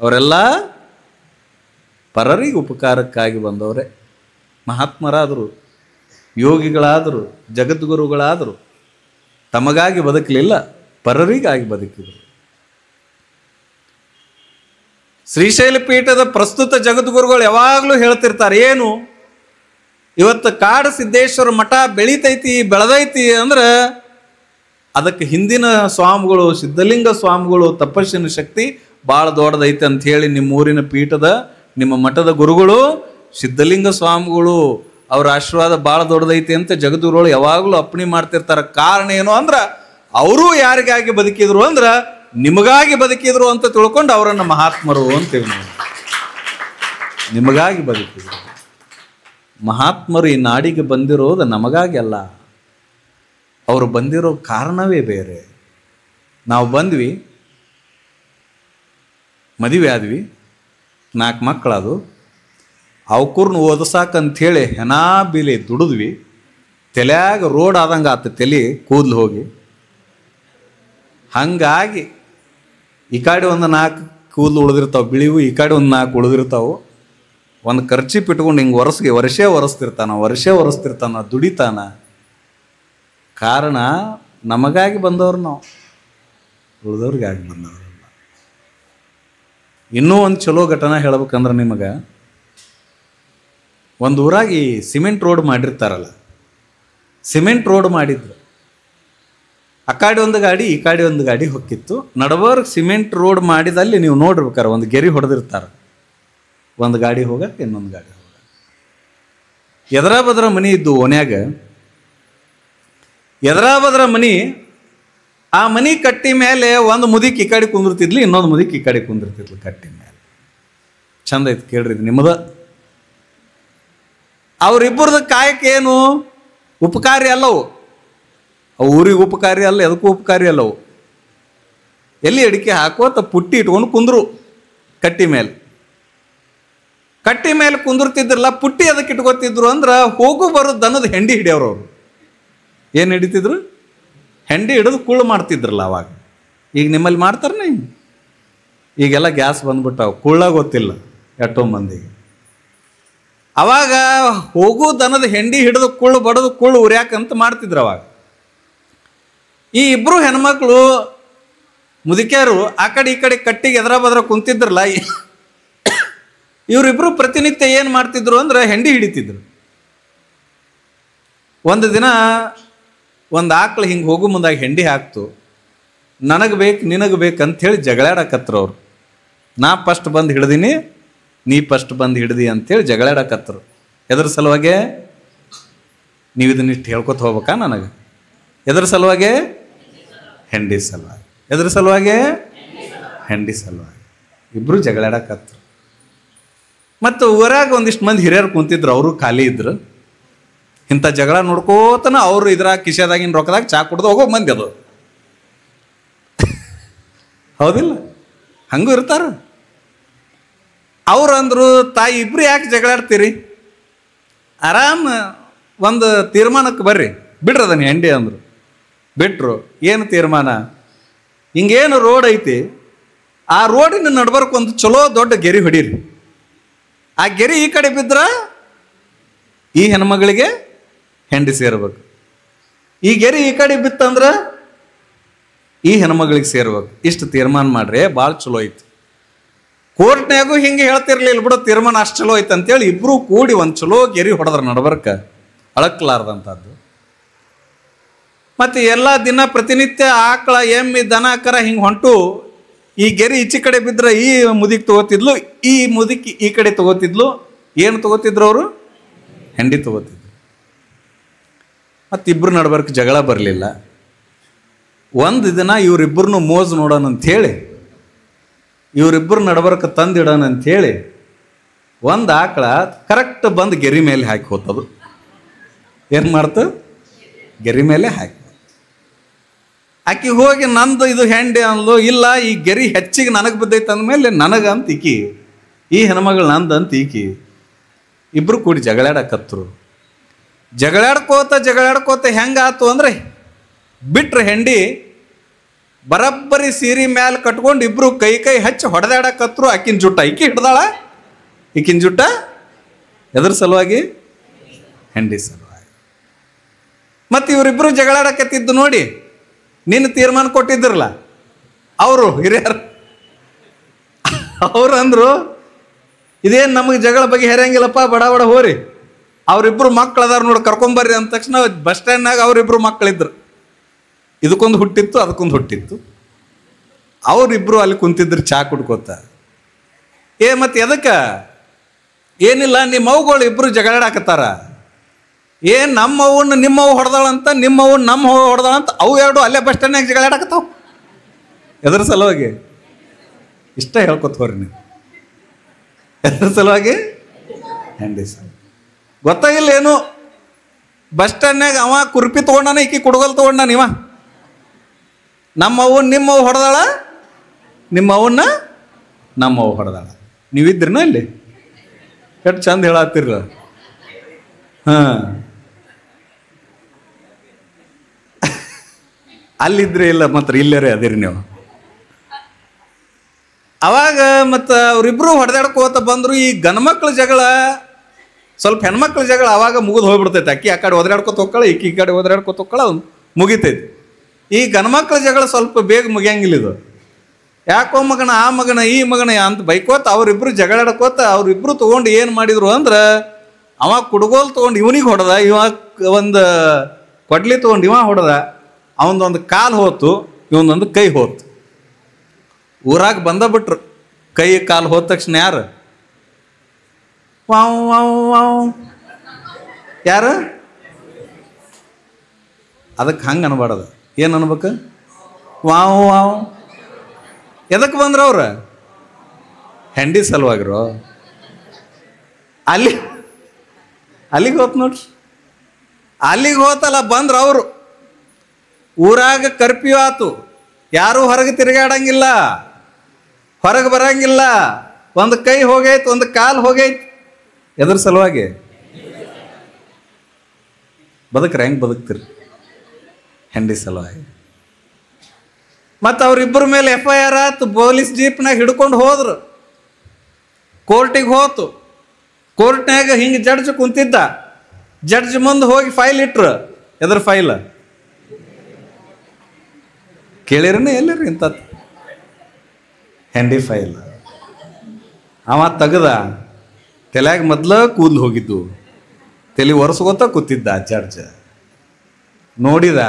ಅವರೆಲ್ಲ ಪರರಿಗೆ ಉಪಕಾರಕ್ಕಾಗಿ ಬಂದವರೇ. ಮಹಾತ್ಮರಾದರು, ಯೋಗಿಗಳಾದರು, ಜಗದ್ಗುರುಗಳಾದರು. ತಮಗಾಗಿ ಬದುಕಲಿಲ್ಲ, ಪರರಿಗಾಗಿ ಬದುಕಿದರು. ಶ್ರೀಶೈಲ ಪೀಠದ ಪ್ರಸ್ತುತ ಜಗದ್ಗುರುಗಳು ಯಾವಾಗಲೂ ಹೇಳ್ತಿರ್ತಾರೆ, ಏನು ಇವತ್ತು ಕಾಡು ಸಿದ್ದೇಶ್ವರ ಮಠ ಬೆಳೀತೈತಿ, ಬೆಳೆದೈತಿ ಅಂದ್ರೆ ಅದಕ್ಕೆ ಹಿಂದಿನ ಸ್ವಾಮಿಗಳು, ಸಿದ್ಧಲಿಂಗ ಸ್ವಾಮಿಗಳು ತಪಸ್ಸಿನ ಶಕ್ತಿ ಭಾಳ ದೊಡ್ಡದೈತೆ ಅಂತ ಹೇಳಿ ನಿಮ್ಮ ಊರಿನ ಪೀಠದ, ನಿಮ್ಮ ಮಠದ ಗುರುಗಳು ಸಿದ್ಧಲಿಂಗ ಸ್ವಾಮಿಗಳು ಅವ್ರ ಆಶೀರ್ವಾದ ಭಾಳ ದೊಡ್ಡದೈತಿ ಅಂತ ಜಗದ್ಗುರುಗಳು ಯಾವಾಗಲೂ ಅಪ್ಪಣೆ ಮಾಡ್ತಿರ್ತಾರೆ. ಕಾರಣ ಏನು ಅಂದ್ರೆ ಅವರು ಯಾರಿಗಾಗಿ ಬದುಕಿದ್ರು ಅಂದ್ರೆ ನಿಮಗಾಗಿ ಬದುಕಿದ್ರು ಅಂತ ತಿಳ್ಕೊಂಡು ಅವರನ್ನು ಮಹಾತ್ಮರು ಅಂತೀವಿ ನಾವು. ನಿಮಗಾಗಿ ಬದುಕಿದ್ರು. ಮಹಾತ್ಮರು ಈ ನಾಡಿಗೆ ಬಂದಿರೋದು ನಮಗಾಗಿ ಅಲ್ಲ, ಅವರು ಬಂದಿರೋ ಕಾರಣವೇ ಬೇರೆ. ನಾವು ಬಂದ್ವಿ, ಮದುವೆ ಆದ್ವಿ, 4 ಮಕ್ಕಳದು, ಅವಕೂರ್ನ ಓದಸಾಕಂಥೇಳಿ ಹೆಣಾ ಬಿಲಿ ದುಡಿದ್ವಿ. ತಲೆಯಾಗ ರೋಡ್ ಆದಂಗೆ ಆತ ತಲೆ ಕೂದಲು ಹೋಗಿ. ಹಂಗಾಗಿ ಈ ಕಡೆ ಒಂದು 4 ಕೂದಲು ಉಳಿದಿರ್ತಾವೆ ಬಿಳಿವು, ಈ ಕಡೆ ಒಂದು 4 ಉಳಿದಿರ್ತಾವೆ. ಒಂದು ಖರ್ಚಿಪ್ ಇಟ್ಕೊಂಡು ಹಿಂಗೆ ವರ್ಷೇ ಒರೆಸ್ತಿರ್ತಾನ, ದುಡಿತಾನ. ಕಾರಣ ನಮಗಾಗಿ ಬಂದವ್ರು, ನಾವು ಉಳಿದವ್ರಿಗಾಗಿ ಬಂದವ್ರಲ್ಲ. ಇನ್ನೂ ಒಂದು ಚಲೋ ಘಟನೆ ಹೇಳ್ಬೇಕಂದ್ರೆ ನಿಮಗೆ, ಒಂದು ಊರಾಗಿ ಸಿಮೆಂಟ್ ರೋಡ್ ಮಾಡಿರ್ತಾರಲ್ಲ, ಸಿಮೆಂಟ್ ರೋಡ್ ಮಾಡಿದ್ರು. ಆ ಕಡೆ ಒಂದು ಗಾಡಿ ಈ ಕಡೆ ಒಂದು ಗಾಡಿ ಹೊಕ್ಕಿತ್ತು. ನಡಬರ್ಕ್ ಸಿಮೆಂಟ್ ರೋಡ್ ಮಾಡಿದಲ್ಲಿ ನೀವು ನೋಡಿರ್ಬೇಕಾರೆ ಒಂದು ಗೆರಿ ಹೊಡೆದಿರ್ತಾರೆ, ಒಂದು ಗಾಡಿ ಹೋಗಕ್ಕೆ ಇನ್ನೊಂದು ಗಾಡಿ ಹೋಗ. ಎದರ ಬದ್ರ ಮನಿ ಇದ್ದು ಓನ್ಯಾಗ, ಎದರ ಬದ್ರ ಮನಿ. ಆ ಮನಿ ಕಟ್ಟಿ ಮೇಲೆ ಒಂದು ಮುದಿಕ್ ಈ ಕಡೆ ಕುಂದಿರ್ತಿದ್ಲು, ಇನ್ನೊಂದು ಮುದಿಕ್ ಈ ಕಡೆ ಕುಂದಿರ್ತಿದ್ಲು ಕಟ್ಟಿ ಮೇಲೆ. ಚಂದ ಐತಿ ಕೇಳ್ರಿ, ಇದು ನಿಮ್ಮದ. ಅವರಿಬ್ಬರದ ಕಾಯಕ ಏನು? ಉಪಕಾರಿ ಅಲ್ಲವು. ಅವು ಊರಿಗೆ ಉಪಕಾರಿ ಅಲ್ಲ, ಎದಕ್ಕೂ ಉಪಕಾರಿ ಅಲ್ಲವು. ಎಲ್ಲಿ ಅಡಿಕೆ ಹಾಕೋತ ಪುಟ್ಟಿ ಇಟ್ಕೊಂಡು ಕುಂದ್ರು ಕಟ್ಟಿ ಮೇಲೆ. ಕಟ್ಟಿ ಮೇಲೆ ಕುಂದಿರ್ತಿದ್ರಲ್ಲ, ಪುಟ್ಟಿ ಅದಕ್ಕೆ ಇಟ್ಕೋತಿದ್ರು ಅಂದ್ರೆ ಹೋಗು ಬರೋ ದನದ ಹೆಂಡಿ ಹಿಡಿಯವ್ರು ಅವರು. ಏನು ಹಿಡಿತಿದ್ರು? ಹೆಂಡಿ ಹಿಡಿದು ಕುಳ್ಳು ಮಾಡ್ತಿದ್ರಲ್ಲ ಅವಾಗ. ಈಗ ನಿಮ್ಮಲ್ಲಿ ಮಾಡ್ತಾರನೇ? ಈಗೆಲ್ಲ ಗ್ಯಾಸ್ ಬಂದ್ಬಿಟ್ಟಾವ, ಕುಳ್ಳ ಗೊತ್ತಿಲ್ಲ ಎಷ್ಟೋ ಮಂದಿಗೆ. ಅವಾಗ ಹೋಗು ದನದ ಹೆಂಡಿ ಹಿಡಿದು ಕುಳ್ಳು ಬಡದು ಕುಳ್ಳು ಉರ್ಯಾಕಂತ ಮಾಡ್ತಿದ್ರು ಅವಾಗ. ಈ ಇಬ್ಬರು ಹೆಣ್ಮಕ್ಳು ಮುದುಕ್ಯಾರು ಆ ಕಡೆ ಈ ಕಡೆ ಕಟ್ಟಿಗೆ ಎದರ ಬದ್ರ ಕುಂತಿದ್ರಲ್ಲ, ಇವರಿಬ್ರು ಪ್ರತಿನಿತ್ಯ ಏನು ಮಾಡ್ತಿದ್ರು ಅಂದ್ರೆ ಹೆಂಡಿ ಹಿಡಿತಿದ್ರು. ಒಂದು ದಿನ ಒಂದು ಆಕಳು ಹಿಂಗೆ ಹೋಗು ಮುಂದಾಗಿ ಹೆಂಡಿ ಹಾಕ್ತು. ನನಗೆ ಬೇಕು ನಿನಗೆ ಬೇಕಂಥೇಳಿ ಜಗಳಾಡಕತ್ರು ಅವರು. ನಾ ಫಸ್ಟ್ ಬಂದು ಹಿಡ್ದೀನಿ, ನೀ ಫಸ್ಟ್ ಬಂದು ಹಿಡ್ದಿ ಅಂಥೇಳಿ ಜಗಳಾಡಕತ್ರು. ಎದ್ರ ಸಲುವಾಗೆ? ನೀವು ಇದನ್ನಿಷ್ಟು ಹೇಳ್ಕೊತ ಹೋಗ್ಬೇಕಾ ನನಗೆ? ಎದ್ರ ಸಲುವಾಗೆ? ಹೆಂಡಿ ಸಲುವಾಗಿ. ಎದ್ರ ಸಲುವಾಗೆ? ಹೆಂಡಿ ಸಲುವಾಗಿ. ಇಬ್ಬರು ಜಗಳಾಡಕತ್ರು. ಮತ್ತು ಊರಾಗ ಒಂದಿಷ್ಟು ಮಂದಿ ಹಿರಿಯರು ಕುಂತಿದ್ರು, ಅವರು ಖಾಲಿ ಇದ್ರು. ಇಂಥ ಜಗಳ ನೋಡ್ಕೋತನ ಅವರು ಇದ್ರಾಗ ಕಿಶೆದಾಗಿನ ರೊಕ್ಕದಾಗ ಚಾ ಕುಡ್ದು ಹೋಗೋ ಮಂದಿ ಅದು. ಹೌದಿಲ್ಲ? ಹಂಗೂ ಇರ್ತಾರ. ಅವ್ರು ಅಂದರು, ತಾಯಿ ಇಬ್ರು ಯಾಕೆ ಜಗಳಾಡ್ತೀರಿ? ಆರಾಮ ಒಂದು ತೀರ್ಮಾನಕ್ಕೆ ಬರ್ರಿ, ಬಿಡ್ರಿ ಅದನ್ನು ಹೆಂಡಿ ಅಂದರು. ಬಿಟ್ರು. ಏನು ತೀರ್ಮಾನ? ಹಿಂಗೇನು ರೋಡ್ ಐತಿ, ಆ ರೋಡಿನ ನಡ್ಬರ್ಕ್ ಒಂದು ಚಲೋ ದೊಡ್ಡ ಗೆರಿ ಹೊಡೀರಿ. ಆ ಗೆರಿ ಈ ಕಡೆ ಬಿದ್ರ ಈ ಹೆಣ್ಮಗಳಿಗೆ ಹೆಂಡಿ ಸೇರ್ಬೇಕು, ಈ ಗೆರಿ ಈ ಕಡೆ ಬಿತ್ತಂದ್ರ ಈ ಹೆಣ್ಮಗಳಿಗೆ ಸೇರ್ಬೇಕು. ಇಷ್ಟು ತೀರ್ಮಾನ ಮಾಡ್ರಿ, ಭಾಳ ಚಲೋ ಐತಿ. ಕೋರ್ಟ್ನ್ಯಾಗೂ ಹಿಂಗೆ ಹೇಳ್ತಿರ್ಲಿಲ್ಲ ಬಿಡೋ, ತೀರ್ಮಾನ ಅಷ್ಟು ಚಲೋ ಐತೆ ಅಂತೇಳಿ ಇಬ್ರು ಕೂಡಿ ಒಂದು ಚಲೋ ಗೆರಿ ಹೊಡೆದ್ರ ನಡ್ಬರ್ಕ, ಅಳಕ್ಲಾರ್ದಂಥದ್ದು. ಮತ್ತು ಎಲ್ಲ ದಿನ ಪ್ರತಿನಿತ್ಯ ಆಕಳ ಎಮ್ಮಿ ದನ ಕರ ಹಿಂಗೆ ಹೊಂಟು ಈ ಗೆರಿ ಈಚೆ ಕಡೆ ಬಿದ್ದರೆ ಈ ಮುದಿಗೆ ತಗೋತಿದ್ಲು, ಈ ಮುದಿಕ್ ಈ ಕಡೆ ತಗೋತಿದ್ಲು. ಏನು ತಗೋತಿದ್ರು ಅವರು? ಹೆಂಡಿ ತಗೋತಿದ್ರು. ಮತ್ತು ಇಬ್ಬರು ನಡ್ಬರ್ಕ ಜಗಳ ಬರಲಿಲ್ಲ. ಒಂದು ದಿನ ಇವರಿಬ್ಬರನ್ನು ಮೋಜು ನೋಡೋಣ ಅಂಥೇಳಿ, ಇವರಿಬ್ಬರು ನಡ್ಬರ್ಕ ತಂದಿಡೋಣ ಅಂಥೇಳಿ ಒಂದು ಆಕಳ ಕರೆಕ್ಟ್ ಬಂದು ಗೆರಿ ಮೇಲೆ ಹಾಕಿ ಹೋತದು. ಏನು ಮಾಡ್ತು? ಗೆರಿ ಮೇಲೆ ಹಾಕಿ. ಆಕಿ ಹೋಗಿ ನಂದು ಇದು ಹೆಂಡಿ ಅಂದ್ಲು. ಇಲ್ಲ, ಈ ಗೆರಿ ಹೆಚ್ಚಿಗೆ ನನಗೆ ಬಿದ್ದೈತೆ ಅಂದಮೇಲೆ ನನಗಂತ ಈಕಿ, ಈ ಹೆಣ್ಮಗಳು ನಂದು ಅಂತ ಈಕಿ. ಇಬ್ಬರು ಕೂಡಿ ಜಗಳಾಡಕತ್ರು. ಜಗಳಾಡ್ಕೋತ ಹೆಂಗಾತು ಅಂದರೆ, ಬಿಟ್ರೆ ಹೆಂಡಿ ಬರಬ್ಬರಿ ಸೀರೆ ಮ್ಯಾಲೆ ಕಟ್ಕೊಂಡು ಇಬ್ರು ಕೈ ಹಚ್ಚಿ ಹೊಡೆದಾಡಕತ್ರು. ಆಕಿನ ಜುಟ್ಟ ಈಕಿ ಹಿಡ್ದಾಳ. ಈಕಿನ ಜುಟ್ಟ ಎದ್ರ ಸಲುವಾಗಿ? ಹೆಂಡಿ ಸಲುವಾಗಿ. ಮತ್ತು ಇವರಿಬ್ಬರು ಜಗಳಾಡಕತ್ತಿದ್ದು ನೋಡಿ, ನಿನ್ನ ತೀರ್ಮಾನ ಕೊಟ್ಟಿದ್ರಲ್ಲ ಅವರು ಹಿರಿಯರು, ಅವ್ರು ಅಂದರು, ಇದೇನು ನಮಗೆ ಜಗಳ ಬಗ್ಗೆ ಹೆರಂಗಿಲ್ಲಪ್ಪ, ಬಡ ಬಡ ಹೋರಿ. ಅವರಿಬ್ಬರು ಮಕ್ಳು ಅದಾರ ನೋಡಿ, ಕರ್ಕೊಂಬರ್ರಿ ಅಂದ ತಕ್ಷಣ ಬಸ್ ಸ್ಟ್ಯಾಂಡ್ನಾಗ ಅವರಿಬ್ಬರು ಮಕ್ಕಳಿದ್ರು. ಇದಕ್ಕೊಂದು ಹುಟ್ಟಿತ್ತು, ಅದಕ್ಕೊಂದು ಹುಟ್ಟಿತ್ತು. ಅವರಿಬ್ಬರು ಅಲ್ಲಿ ಕುಂತಿದ್ರು ಚಾ ಕುಡ್ಕೋತ. ಮತ್ತು ಎದಕ್ಕೆ? ಏನಿಲ್ಲ, ನಿಮ್ಮ ಅವ್ಗಳು ಇಬ್ಬರು ಜಗಳಾಡಕತ್ತಾರ. ನಮ್ಮವನ್ನ ನಿಮ್ಮವ್ ಹೊಡೆದಾಳಂತ, ನಿಮ್ಮವನ್ನ ನಮ್ಮ ಹೊಡೆದಾಳಂತ, ಅವು ಎರಡು ಅಲ್ಲೇ ಬಸ್ ಸ್ಟ್ಯಾಂಡ್ನಾಗ ಜಗಳಾಡಕತ್ತಾವ. ಎದ್ರ ಸಲುವಾಗಿ? ಇಷ್ಟ ಹೇಳ್ಕೊತ ಹೋರಿ ನೀವು. ಎದ್ರ ಸಲುವಾಗಿ? ಹೆಂಡಿ ಸಲ. ಗೊತ್ತಾಗಿಲ್ಲ ಏನು? ಬಸ್ ಸ್ಟ್ಯಾಂಡ್ನಾಗ ಅವ ಕುರ್ಪಿ ತೊಗೊಂಡಾನ, ಈಕಿ ಕುಡ್ಗೋಲ್ ತೊಗೊಂಡಾನ. ಇವ ನಮ್ಮವ್ವನ್ನ ನಿಮ್ಮವ್ ಹೊಡೆದಾಳ, ನಿಮ್ಮವನ್ನ ನಮ್ಮವ್ ಹೊಡೆದಾಳ. ನೀವಿದ್ರಿನ ಇಲ್ಲಿ? ಎಷ್ಟು ಚಂದ ಹೇಳತ್ತೀರ. ಹಾಂ, ಅಲ್ಲಿದ್ರೆ ಇಲ್ಲ, ಮಾತ್ರ ಇಲ್ಲರೇ ಅದಿರಿ ನೀವು. ಅವಾಗ ಮತ್ತು ಅವರಿಬ್ಬರು ಹೊಡೆದಾಡ್ಕೋತ ಬಂದರು. ಈ ಗಂಡ್ಮಕ್ಳ ಜಗಳ, ಸ್ವಲ್ಪ ಹೆಣ್ಮಕ್ಳ ಜಗಳ ಅವಾಗ ಮುಗಿದು ಹೋಗ್ಬಿಡ್ತೈತೆ. ಅಕ್ಕಿ ಆ ಕಡೆ ಒದರಾಡ್ಕೊತ ಹೋಗ್ಕಳ, ಈಕಿ ಈ ಕಡೆ ಒದರಾಡ್ಕೊತ ಹೋಗ್ಕಳ, ಮುಗಿತೈತಿ. ಈ ಗಂಡ್ಮಕ್ಳ ಜಗಳ ಸ್ವಲ್ಪ ಬೇಗ ಮುಗಿಯಂಗಿಲ್ಲ. ಇದು ಯಾಕೋ ಮಗನ, ಆ ಮಗನ, ಈ ಮಗನ ಅಂತ ಬೈಕೋತ ಅವರಿಬ್ಬರು ಜಗಳಾಡ್ಕೋತ ಅವರಿಬ್ಬರು ತೊಗೊಂಡು ಏನು ಮಾಡಿದ್ರು ಅಂದ್ರೆ, ಅವ ಕುಡ್ಗೋಲ್ ತೊಗೊಂಡು ಇವನಿಗೆ ಹೊಡೆದ, ಇವ ಒಂದು ಕೊಡ್ಲಿ ತೊಗೊಂಡು ಇವ ಹೊಡೆದ. ಅವನದೊಂದು ಕಾಲು ಹೋತು, ಇವನೊಂದು ಕೈ ಹೋತು. ಊರಾಗ ಬಂದ ಬಿಟ್ರು. ಕೈ ಕಾಲು ಹೋದ ತಕ್ಷಣ ಯಾರು? Wow wow wow. ಯಾರು? ಅದಕ್ಕೆ ಹಂಗೆ ಅನ್ಬಾರ್ದು. ಏನು ಅನ್ಬೇಕು? Wow wow. ಎದಕ್ಕೆ ಬಂದ್ರ ಅವ್ರ? ಹೆಂಡಿ ಸಲುವಾಗಿರೋ. ಅಲ್ಲಿಗೆ ಹೋತ್ ನೋಡ್ರಿ. ಅಲ್ಲಿಗೆ ಹೋತಲ್ಲ ಬಂದ್ರ ಅವರು. ಊರಾಗ ಕರ್ಫ್ಯೂ ಆತು, ಯಾರೂ ಹೊರಗೆ ತಿರುಗಾಡಂಗಿಲ್ಲ, ಹೊರಗೆ ಬರಂಗಿಲ್ಲ. ಒಂದು ಕೈ ಹೋಗೈತೆ, ಒಂದು ಕಾಲು ಹೋಗೈತೆ. ಎದ್ರ ಸಲುವಾಗಿ? ಬದುಕ್ರೆ ಹೆಂಗೆ ಬದುಕ್ತಿರಿ? ಹೆಂಡಿ ಸಲುವಾಗಿ. ಮತ್ತು ಅವ್ರಿಬ್ಬರ ಮೇಲೆ FIR ಆಯ್ತು. ಪೊಲೀಸ್ ಜೀಪ್ನಾಗ ಹಿಡ್ಕೊಂಡು ಹೋದ್ರು. ಕೋರ್ಟಿಗೆ ಹೋತು. ಕೋರ್ಟ್ನಾಗ ಹಿಂಗೆ ಜಡ್ಜ್ ಕುಂತಿದ್ದ. ಜಡ್ಜ್ ಮುಂದೆ ಹೋಗಿ ಫೈಲ್ ಇಟ್ರು. ಎದ್ರ ಫೈಲ್ ಕೇಳಿರನೇ? ಎಲ್ಲರಿ ಇಂಥದ್ದು ಹೆಂಡಿ ಫೈಲ್. ಅವ ತೆಗ್ದ. ತಲೆಯಾಗ ಮೊದ್ಲ ಕೂದಲು ಹೋಗಿದ್ದು, ತಲೆ ಒರೆಸ್ಕೋತ ಕೂತಿದ್ದ. ಜಡ್ಜ್ ನೋಡಿದ,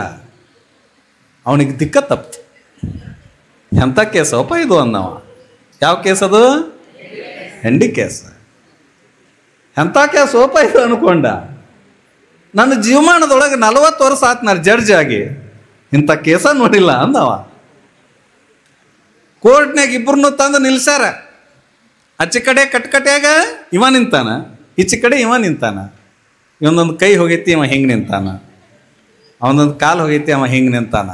ಅವನಿಗೆ ದಿಕ್ಕ ತಪ್ತು. ಎಂಥ ಕೇಸಪ್ಪ ಇದು ಅಂದವ. ಯಾವ ಕೇಸ್ ಅದು? ಹೆಂಡಿ ಕೇಸ್. ಎಂಥ ಕೇಸಪ್ಪ ಇದು ಅನ್ಕೊಂಡ. ನನ್ನ ಜೀವಮಾನದೊಳಗೆ 40 ವರ್ಷ ಆತು ನಾನು ಜಡ್ಜ್ ಆಗಿ, ಇಂಥ ಕೇಸ ನೋಡಿಲ್ಲ ಅಂದವ. ಕೋರ್ಟ್ನಾಗ ಇಬ್ಬರನ್ನು ತಂದು ನಿಲ್ಸ್ಯಾರ. ಆಚೆ ಕಡೆ ಕಟ್ಕಟ್ಯಾಗ ಇವ ನಿಂತಾನ, ಈಚೆ ಕಡೆ ಇವ ನಿಂತಾನ. ಇವನೊಂದು ಕೈ ಹೋಗೈತಿ, ಇವ ಹಿಂಗೆ ನಿಂತಾನ. ಅವನೊಂದು ಕಾಲು ಹೋಗೈತಿ, ಅವ ಹಿಂಗೆ ನಿಂತಾನ.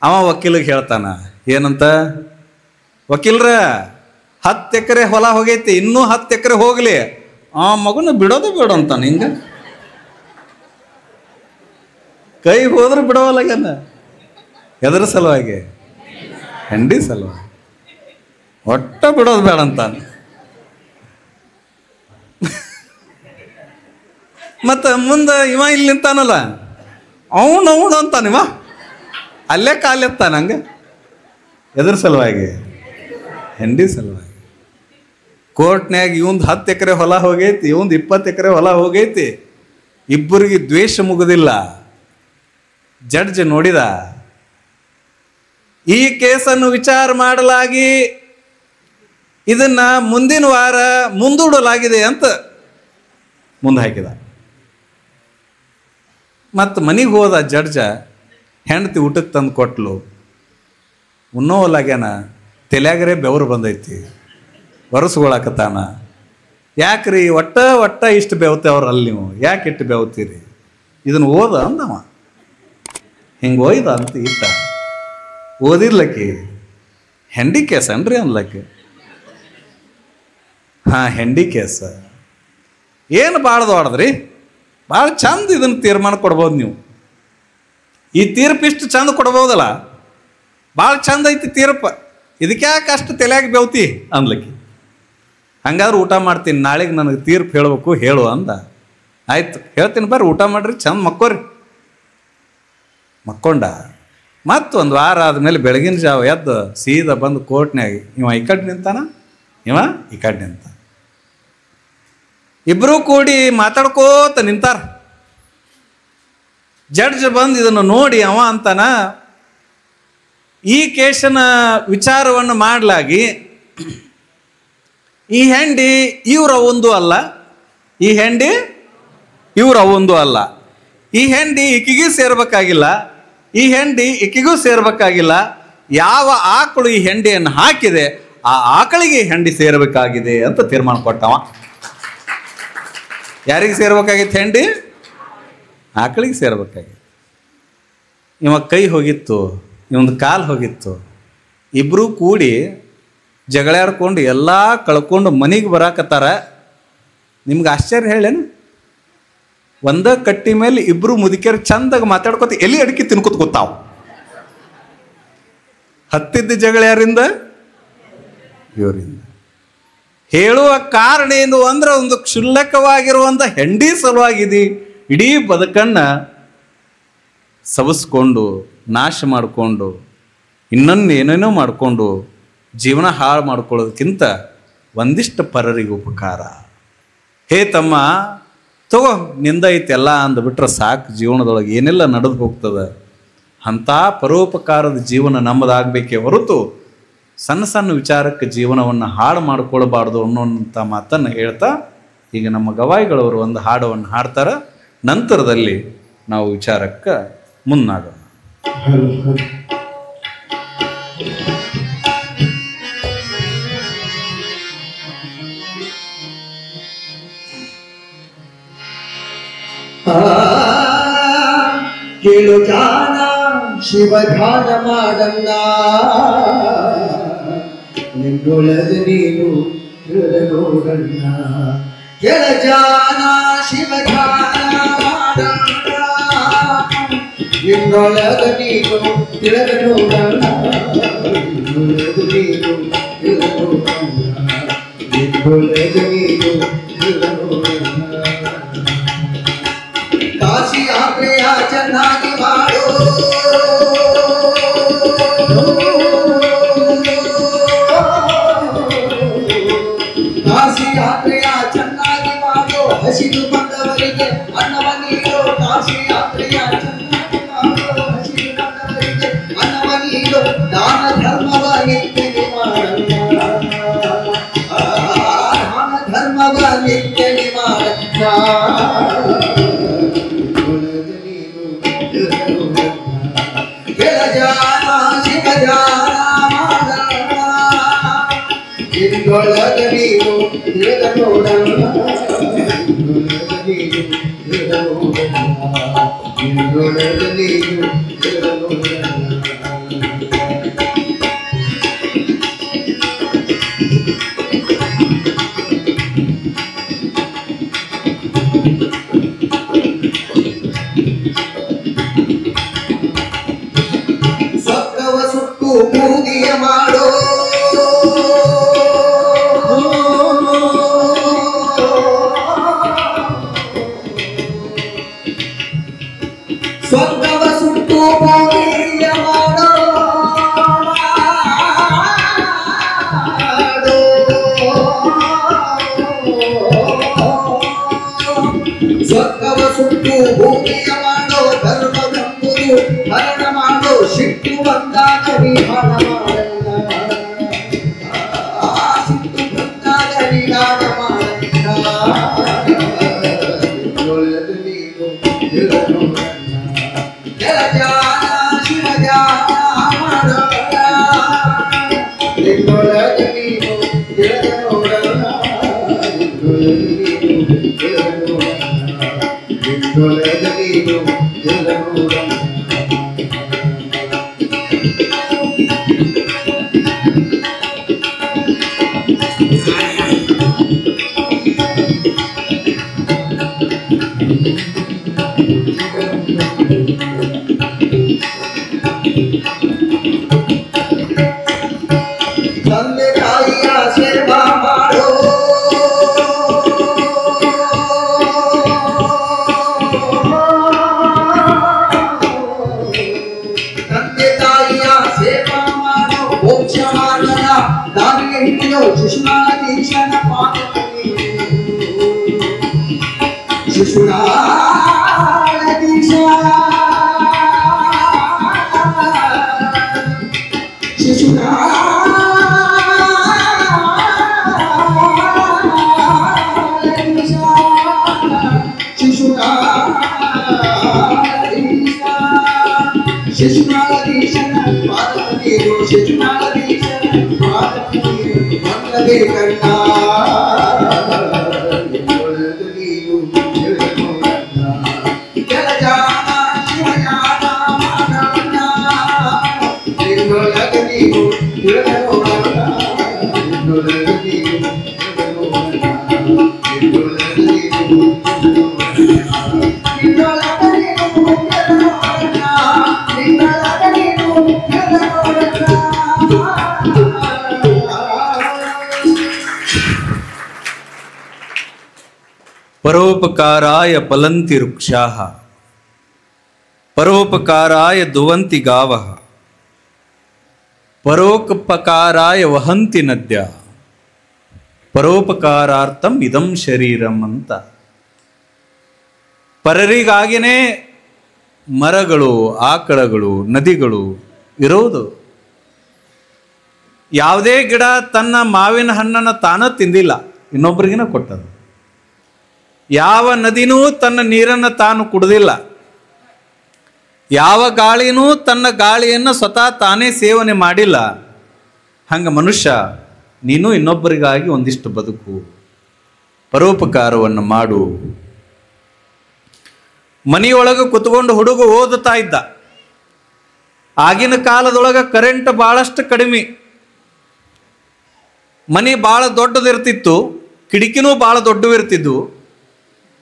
ಅವ ವಕೀಲಿಗೆ ಹೇಳ್ತಾನ, ಏನಂತ? ವಕೀಲ್ರ, 10 ಎಕರೆ ಹೊಲ ಹೋಗೈತಿ, ಇನ್ನೂ 10 ಎಕರೆ ಹೋಗ್ಲಿ. ಆ ಮಗನ ಬಿಡೋದು ಬೇಡ ಅಂತಾನ. ಹಿಂಗೆ ಕೈ ಹೋದ್ರೆ ಬಿಡೋವಲ್ಲಾಗ್ಯಾನ. ಎದ್ರ ಸಲುವಾಗಿ? ಹೆಂಡಿ ಸಲುವಾಗಿ. ಒಟ್ಟ ಬಿಡೋದು ಬೇಡ ಅಂತಾನೆ. ಮತ್ತು ಮುಂದೆ ಇವ ಇಲ್ಲಿ ನಿಂತಾನಲ್ಲ, ಅವನು ಅಂತಾನಿವ, ಅಲ್ಲೇ ಕಾಲೆತ್ತಾನ. ಹಂಗೆ ಎದ್ರ ಸಲುವಾಗಿ? ಹೆಂಡಿ ಸಲುವಾಗಿ. ಕೋರ್ಟ್ನ್ಯಾಗ ಇವಂದು 10 ಎಕರೆ ಹೊಲ ಹೋಗೈತಿ, ಇವಂದು 20 ಎಕರೆ ಹೊಲ ಹೋಗೈತಿ. ಇಬ್ಬರಿಗೆ ದ್ವೇಷ ಮುಗುದಿಲ್ಲ. ಜಡ್ಜ್ ನೋಡಿದ, ಈ ಕೇಸನ್ನು ವಿಚಾರ ಮಾಡಲಾಗಿ ಇದನ್ನ ಮುಂದಿನ ವಾರ ಮುಂದೂಡಲಾಗಿದೆ ಅಂತ ಮುಂದೆ ಹಾಕಿದ. ಮತ್ತು ಮನೆಗೆ ಹೋದ ಜಡ್ಜ. ಹೆಂಡತಿ ಊಟಕ್ಕೆ ತಂದು ಕೊಟ್ಲು. ಉಣ್ಣೋವಲ್ಲಾಗ್ಯಾನ. ತಲೆಯಾಗರೆ ಬೆವರು ಬಂದೈತಿ. ಒರೆಸ್ಕೊಳಕತ್ತಾನ. ಯಾಕ್ರಿ ಒಟ್ಟ ಇಷ್ಟು ಬೆವತೇವ್ರಲ್ಲಿ ನೀವು? ಯಾಕೆ ಇಟ್ಟು ಬೆವತೀರಿ? ಇದನ್ನು ಓದ ಅಂದವ. ಹಿಂಗೆ ಒಯ್ದ ಅಂತ ಇಟ್ಟ. ಓದಿರ್ಲಕ್ಕಿ ಹೆಂಡಿ ಕೇಸ್ ಅನ್ರಿ ಅನ್ಲಕ್ಕಿ. ಹಾಂ, ಹೆಂಡಿ ಕೇಸ್ ಏನು ಭಾಳ ದೊಡ್ಡದ್ರಿ. ಭಾಳ ಚಂದ ಇದನ್ನು ತೀರ್ಮಾನ ಕೊಡ್ಬೋದು ನೀವು. ಈ ತೀರ್ಪು ಇಷ್ಟು ಚಂದ ಕೊಡ್ಬೋದಲ್ಲ, ಭಾಳ ಚಂದ ಐತಿ ತೀರ್ಪು. ಇದಕ್ಕೆ ಯಾಕೆ ಅಷ್ಟು ತಲೆಯಾಗಿ ಬೆವತಿ ಅನ್ಲಕ್ಕಿ. ಹಂಗಾದ್ರೆ ಊಟ ಮಾಡ್ತೀನಿ, ನಾಳೆಗೆ ನನಗೆ ತೀರ್ಪು ಹೇಳಬೇಕು, ಹೇಳು ಅಂದ. ಆಯ್ತು ಹೇಳ್ತೀನಿ ಬರ್ರಿ, ಊಟ ಮಾಡ್ರಿ, ಚಂದ ಮಕ್ಕೋರಿ. ಮಕ್ಕೊಂಡ. ಮತ್ತೊಂದು ವಾರ ಆದಮೇಲೆ ಬೆಳಗಿನ ಜಾವ ಎದ್ದು ಸೀದಾ ಬಂದು ಕೋರ್ಟ್ನಾಗ ಇವ ಈ ಕಡೆ ನಿಂತಾನ, ಇವ ಈ ಕಡೆ ನಿಂತ. ಇಬ್ಬರೂ ಕೂಡಿ ಮಾತಾಡ್ಕೋತ ನಿಂತಾರ. ಜಡ್ಜ್ ಬಂದು ಇದನ್ನು ನೋಡಿ ಅವ ಅಂತಾನ, ಈ ಕೇಸಿನ ವಿಚಾರವನ್ನು ಮಾಡಲಾಗಿ ಈ ಹೆಂಡಿ ಇವ್ರ ಒಂದು ಅಲ್ಲ, ಈ ಹೆಂಡಿ ಇವ್ರ ಒಂದು ಅಲ್ಲ, ಈ ಹೆಂಡಿ ಈಕಿಗೂ ಸೇರ್ಬೇಕಾಗಿಲ್ಲ, ಈ ಹೆಂಡಿ ಈಕಿಗೂ ಸೇರ್ಬೇಕಾಗಿಲ್ಲ. ಯಾವ ಆಕಳು ಈ ಹೆಂಡಿಯನ್ನು ಹಾಕಿದೆ ಆ ಆಕಳಿಗೆ ಹೆಂಡಿ ಸೇರಬೇಕಾಗಿದೆ ಅಂತ ತೀರ್ಮಾನ ಕೊಟ್ಟವ. ಯಾರಿಗೆ ಸೇರ್ಬೇಕಾಗಿತ್ತು ಹೆಂಡಿ? ಆಕಳಿಗೆ ಸೇರ್ಬೇಕಾಗಿತ್ತು. ಇವ ಕೈ ಹೋಗಿತ್ತು, ಇವೊಂದು ಕಾಲು ಹೋಗಿತ್ತು. ಇಬ್ಬರೂ ಕೂಡಿ ಜಗಳಾಡ್ಕೊಂಡು ಎಲ್ಲ ಕಳ್ಕೊಂಡು ಮನೆಗೆ ಬರಾಕತ್ತಾರ. ನಿಮ್ಗೆ ಆಶ್ಚರ್ಯ ಹೇಳೇನು? ಒಂದ ಕಟ್ಟಿ ಮೇಲೆ ಇಬ್ಬರು ಮುದುಕಿಯರು ಚಂದಾಗ ಮಾತಾಡ್ಕೊತ ಎಲ್ಲಿ ಅಡಿಕೆ ತಿನ್ಕೊತ ಗೊತ್ತಾವ. ಹತ್ತಿದ್ದ ಜಗಳ ಯಾರಿಂದ? ಇವರಿಂದ. ಹೇಳುವ ಕಾರಣ ಏನು ಅಂದ್ರೆ, ಒಂದು ಕ್ಷುಲ್ಲಕವಾಗಿರುವಂಥ ಹೆಂಡಿ ಸಲುವಾಗಿದೆ ಇಡೀ ಬದುಕನ್ನು ಸವಸ್ಕೊಂಡು ನಾಶ ಮಾಡಿಕೊಂಡು ಇನ್ನೊಂದು ಏನೇನೋ ಮಾಡಿಕೊಂಡು ಜೀವನ ಹಾಳು ಮಾಡ್ಕೊಳ್ಳೋದಕ್ಕಿಂತ ಒಂದಿಷ್ಟು ಪರರಿಗೆ ಉಪಕಾರ. ಹೇ ತಮ್ಮ, ತಗೋ ನಿಂದ ಐತೆಲ್ಲ ಅಂದ್ಬಿಟ್ರೆ ಸಾಕು. ಜೀವನದೊಳಗೆ ಏನೆಲ್ಲ ನಡೆದು ಹೋಗ್ತದೆ. ಅಂಥ ಪರೋಪಕಾರದ ಜೀವನ ನಮ್ಮದಾಗಬೇಕೇ ಹೊರತು ಸಣ್ಣ ಸಣ್ಣ ವಿಚಾರಕ್ಕೆ ಜೀವನವನ್ನು ಹಾಳು ಮಾಡಿಕೊಳ್ಬಾರ್ದು ಅನ್ನೋಂಥ ಮಾತನ್ನು ಹೇಳ್ತಾ ಈಗ ನಮ್ಮ ಗವಾಯಿಗಳವರು ಒಂದು ಹಾಡವನ್ನು ಹಾಡ್ತಾರೆ. ನಂತರದಲ್ಲಿ ನಾವು ವಿಚಾರಕ್ಕೆ ಮುನ್ನಾಗೋಣ. ಕೇಳು ಧ್ಯಾನ ಶಿವಧ್ಯಾನ ಮಾಡಣ್ಣ, ನಿನ್ನೊಳಗೆ ನೀನು ನೋಡಣ್ಣ. ಕೇಳ ಧ್ಯಾನ ಶಿವಧ್ಯಾನ ಮಾಡಣ್ಣ, ನಿನ್ನೊಳಗೆ ನೀನು ತಿಳಿದು ನೋಡಣ್ಣ. ನಿನ್ನೊಳಗೆ ನೀನು ತಿಳಿದು ನೋಡಣ್ಣ, ನಿನ್ನೊಳಗೆ ನೀನು ತಿಳಿದು ನೋಡಣ್ಣ. ಕಾಶಿ ಯಾತ್ರೆಯ ಚೆನ್ನಾಗಿ ಮಾಡು, ಕಾಶಿ ಯಾತ್ರೆಯ ಚೆನ್ನಾಗಿ ಮಾಡು, ಹಸಿದು ಬಂದವರಿಗೆ ಅನ್ನವ ನೀಡು. ಕಾಶಿ ಯಾತ್ರೆಯ ಚೆನ್ನಾಗಿ ಮಾಡು, ಹಸಿದು ಬಂದವರಿಗೆ ಅನ್ನವ ನೀಡು. ದಾನ ಧರ್ಮವ ನಿತ್ಯನೆ ಮಾಡಣ್ಣ, ದಾನ ಧರ್ಮವ ನಿತ್ಯನೆ ಮಾಡಣ್ಣ. ನಿನ್ನೊಳಗೆ ನೀನು ತಿಳಿದ ನೋಡಣ್ಣ, ನಿನ್ನೊಳಗೆ ನೀನು ತಿಳಿದ ನೋಡಣ್ಣ. ಸ್ವರ್ಗವ ಸುಟ್ಟು ಮೂಗಿಯ ಮಾಡೋ, ಸ್ವರ್ಗವ ಸುಟ್ಟು ಮೂಗಿಯ ಮಾಡೋ, ಸ್ವರ್ಗವ ಸುಟ್ಟು ಭೂಮಿಯ ಮಾಡೋ. ಧರ್ಮವೆಂಬುದು ಹರಣ ಮಾಡೋ, ಸಿಟ್ಟು ಬಂದಾಗ ವಿಹಾರ ಮಾಡಲ್ಲ, ಸಿಟ್ಟು ಬಂದಾಗ ವಿಹಾರ ಮಾಡಲ್ಲ. ನಿನ್ನೊಳಗೆ ನೀನು ತಿಳಿದು ನೋಡಣ್ಣ, ಜಲಜಾನ ಶಿವಜಾನ ಮಾಡೋಣ. ನಿನ್ನೊಳಗೆ ನೀನು ತಿಳಿದು ನೋಡಣ್ಣ, ನಿನ್ನೊಳಗೆ ನೀನು ತಿಳಿದು ನೋಡಣ್ಣ, ನಿನ್ನೊಳಗೆ ನೀನು ತಿಳಿದು ನೋಡಣ್ಣ. ತಂದೆ ತಾಯಿಯ ಸೇವಾ ಮಾಡೋ, ತಂದೆ ತಾಯಿಯ ಸೇವಾ ಮಾಡೋ. ಮೋಕ್ಷಮಾರ್ಗದ ದಾರಿಗೆ ಹಿಡಿಯೋ, ಶಿಶುನಾಳ ದೀಕ್ಷಣ ಪಾದ ಶಿಶುನಾಳ ದೀಕ್ಷಾ, ಶಿಶುನಾಳ ಶಿಶುನಾಳದೀಶನ ಪಾದ ನೀರು, ಶಿಶುನಾಳದೀಶನ ಪಾದ ನೀರು ಮಂಗಲೇ ಕಣ್ಣ. ನಿನ್ನೊಳಗೆ ನೀನು ತಿಳಿದು ನೋಡಣ್ಣ, ಜಲಜಾನ ಶಿವಜಾನ ಮಾಡಣ್ಣ. ನಿನ್ನೊಳಗೆ ನೀನು ತಿಳಿದು ನೋಡಣ್ಣ, ನಿನ್ನೊಳಗೆ ನೀನು ತಿಳಿದು ನೋಡಣ್ಣ, ನಿನ್ನೊಳಗೆ ನೀನು ತಿಳಿದು ನೋಡಣ್ಣ, ನಿನ್ನೊಳಗೆ ನೀನು ತಿಳಿದು ನೋಡಣ್ಣ, ನಿನ್ನೊಳಗೆ ನೀನು ತಿಳಿದು ನೋಡಣ್ಣ. ಪರೋಪಕಾರಾಯ ಫಲಂತಿ ವೃಕ್ಷಾಃ, ಪರೋಪಕಾರಾಯ ದುವಂತಿ ಗಾವಃ, ಪರೋಪಕಾರಾಯ ವಹಂತಿ ನದ್ಯಃ, ಪರೋಪಕಾರಾರ್ಥಂ ಇದಂ ಶರೀರಂ ಅಂತ. ಪರರಿಗಾಗಿನೇ ಮರಗಳು, ಆಕಳಗಳು, ನದಿಗಳು ಇರೋದು. ಯಾವುದೇ ಗಿಡ ತನ್ನ ಮಾವಿನ ಹಣ್ಣನ್ನು ತಾನ ತಿಂದಿಲ್ಲ, ಇನ್ನೊಬ್ಬರಿಗಿನ ಕೊಟ್ಟದು. ಯಾವ ನದಿನೂ ತನ್ನ ನೀರನ್ನು ತಾನು ಕುಡಿದಿಲ್ಲ. ಯಾವ ಗಾಳಿನೂ ತನ್ನ ಗಾಳಿಯನ್ನು ಸ್ವತಃ ತಾನೇ ಸೇವನೆ ಮಾಡಿಲ್ಲ. ಹಂಗೆ ಮನುಷ್ಯ ನೀನು ಇನ್ನೊಬ್ಬರಿಗಾಗಿ ಒಂದಿಷ್ಟು ಬದುಕು, ಪರೋಪಕಾರವನ್ನು ಮಾಡು. ಮನೆಯೊಳಗೆ ಕುತ್ಕೊಂಡು ಹುಡುಗ ಓದುತ್ತಾ ಇದ್ದ. ಆಗಿನ ಕಾಲದೊಳಗೆ ಕರೆಂಟ್ ಭಾಳಷ್ಟು ಕಡಿಮೆ, ಮನೆ ಭಾಳ ದೊಡ್ಡದಿರ್ತಿತ್ತು, ಕಿಟಕಿನೂ ಭಾಳ ದೊಡ್ಡವಿರ್ತಿದ್ವು.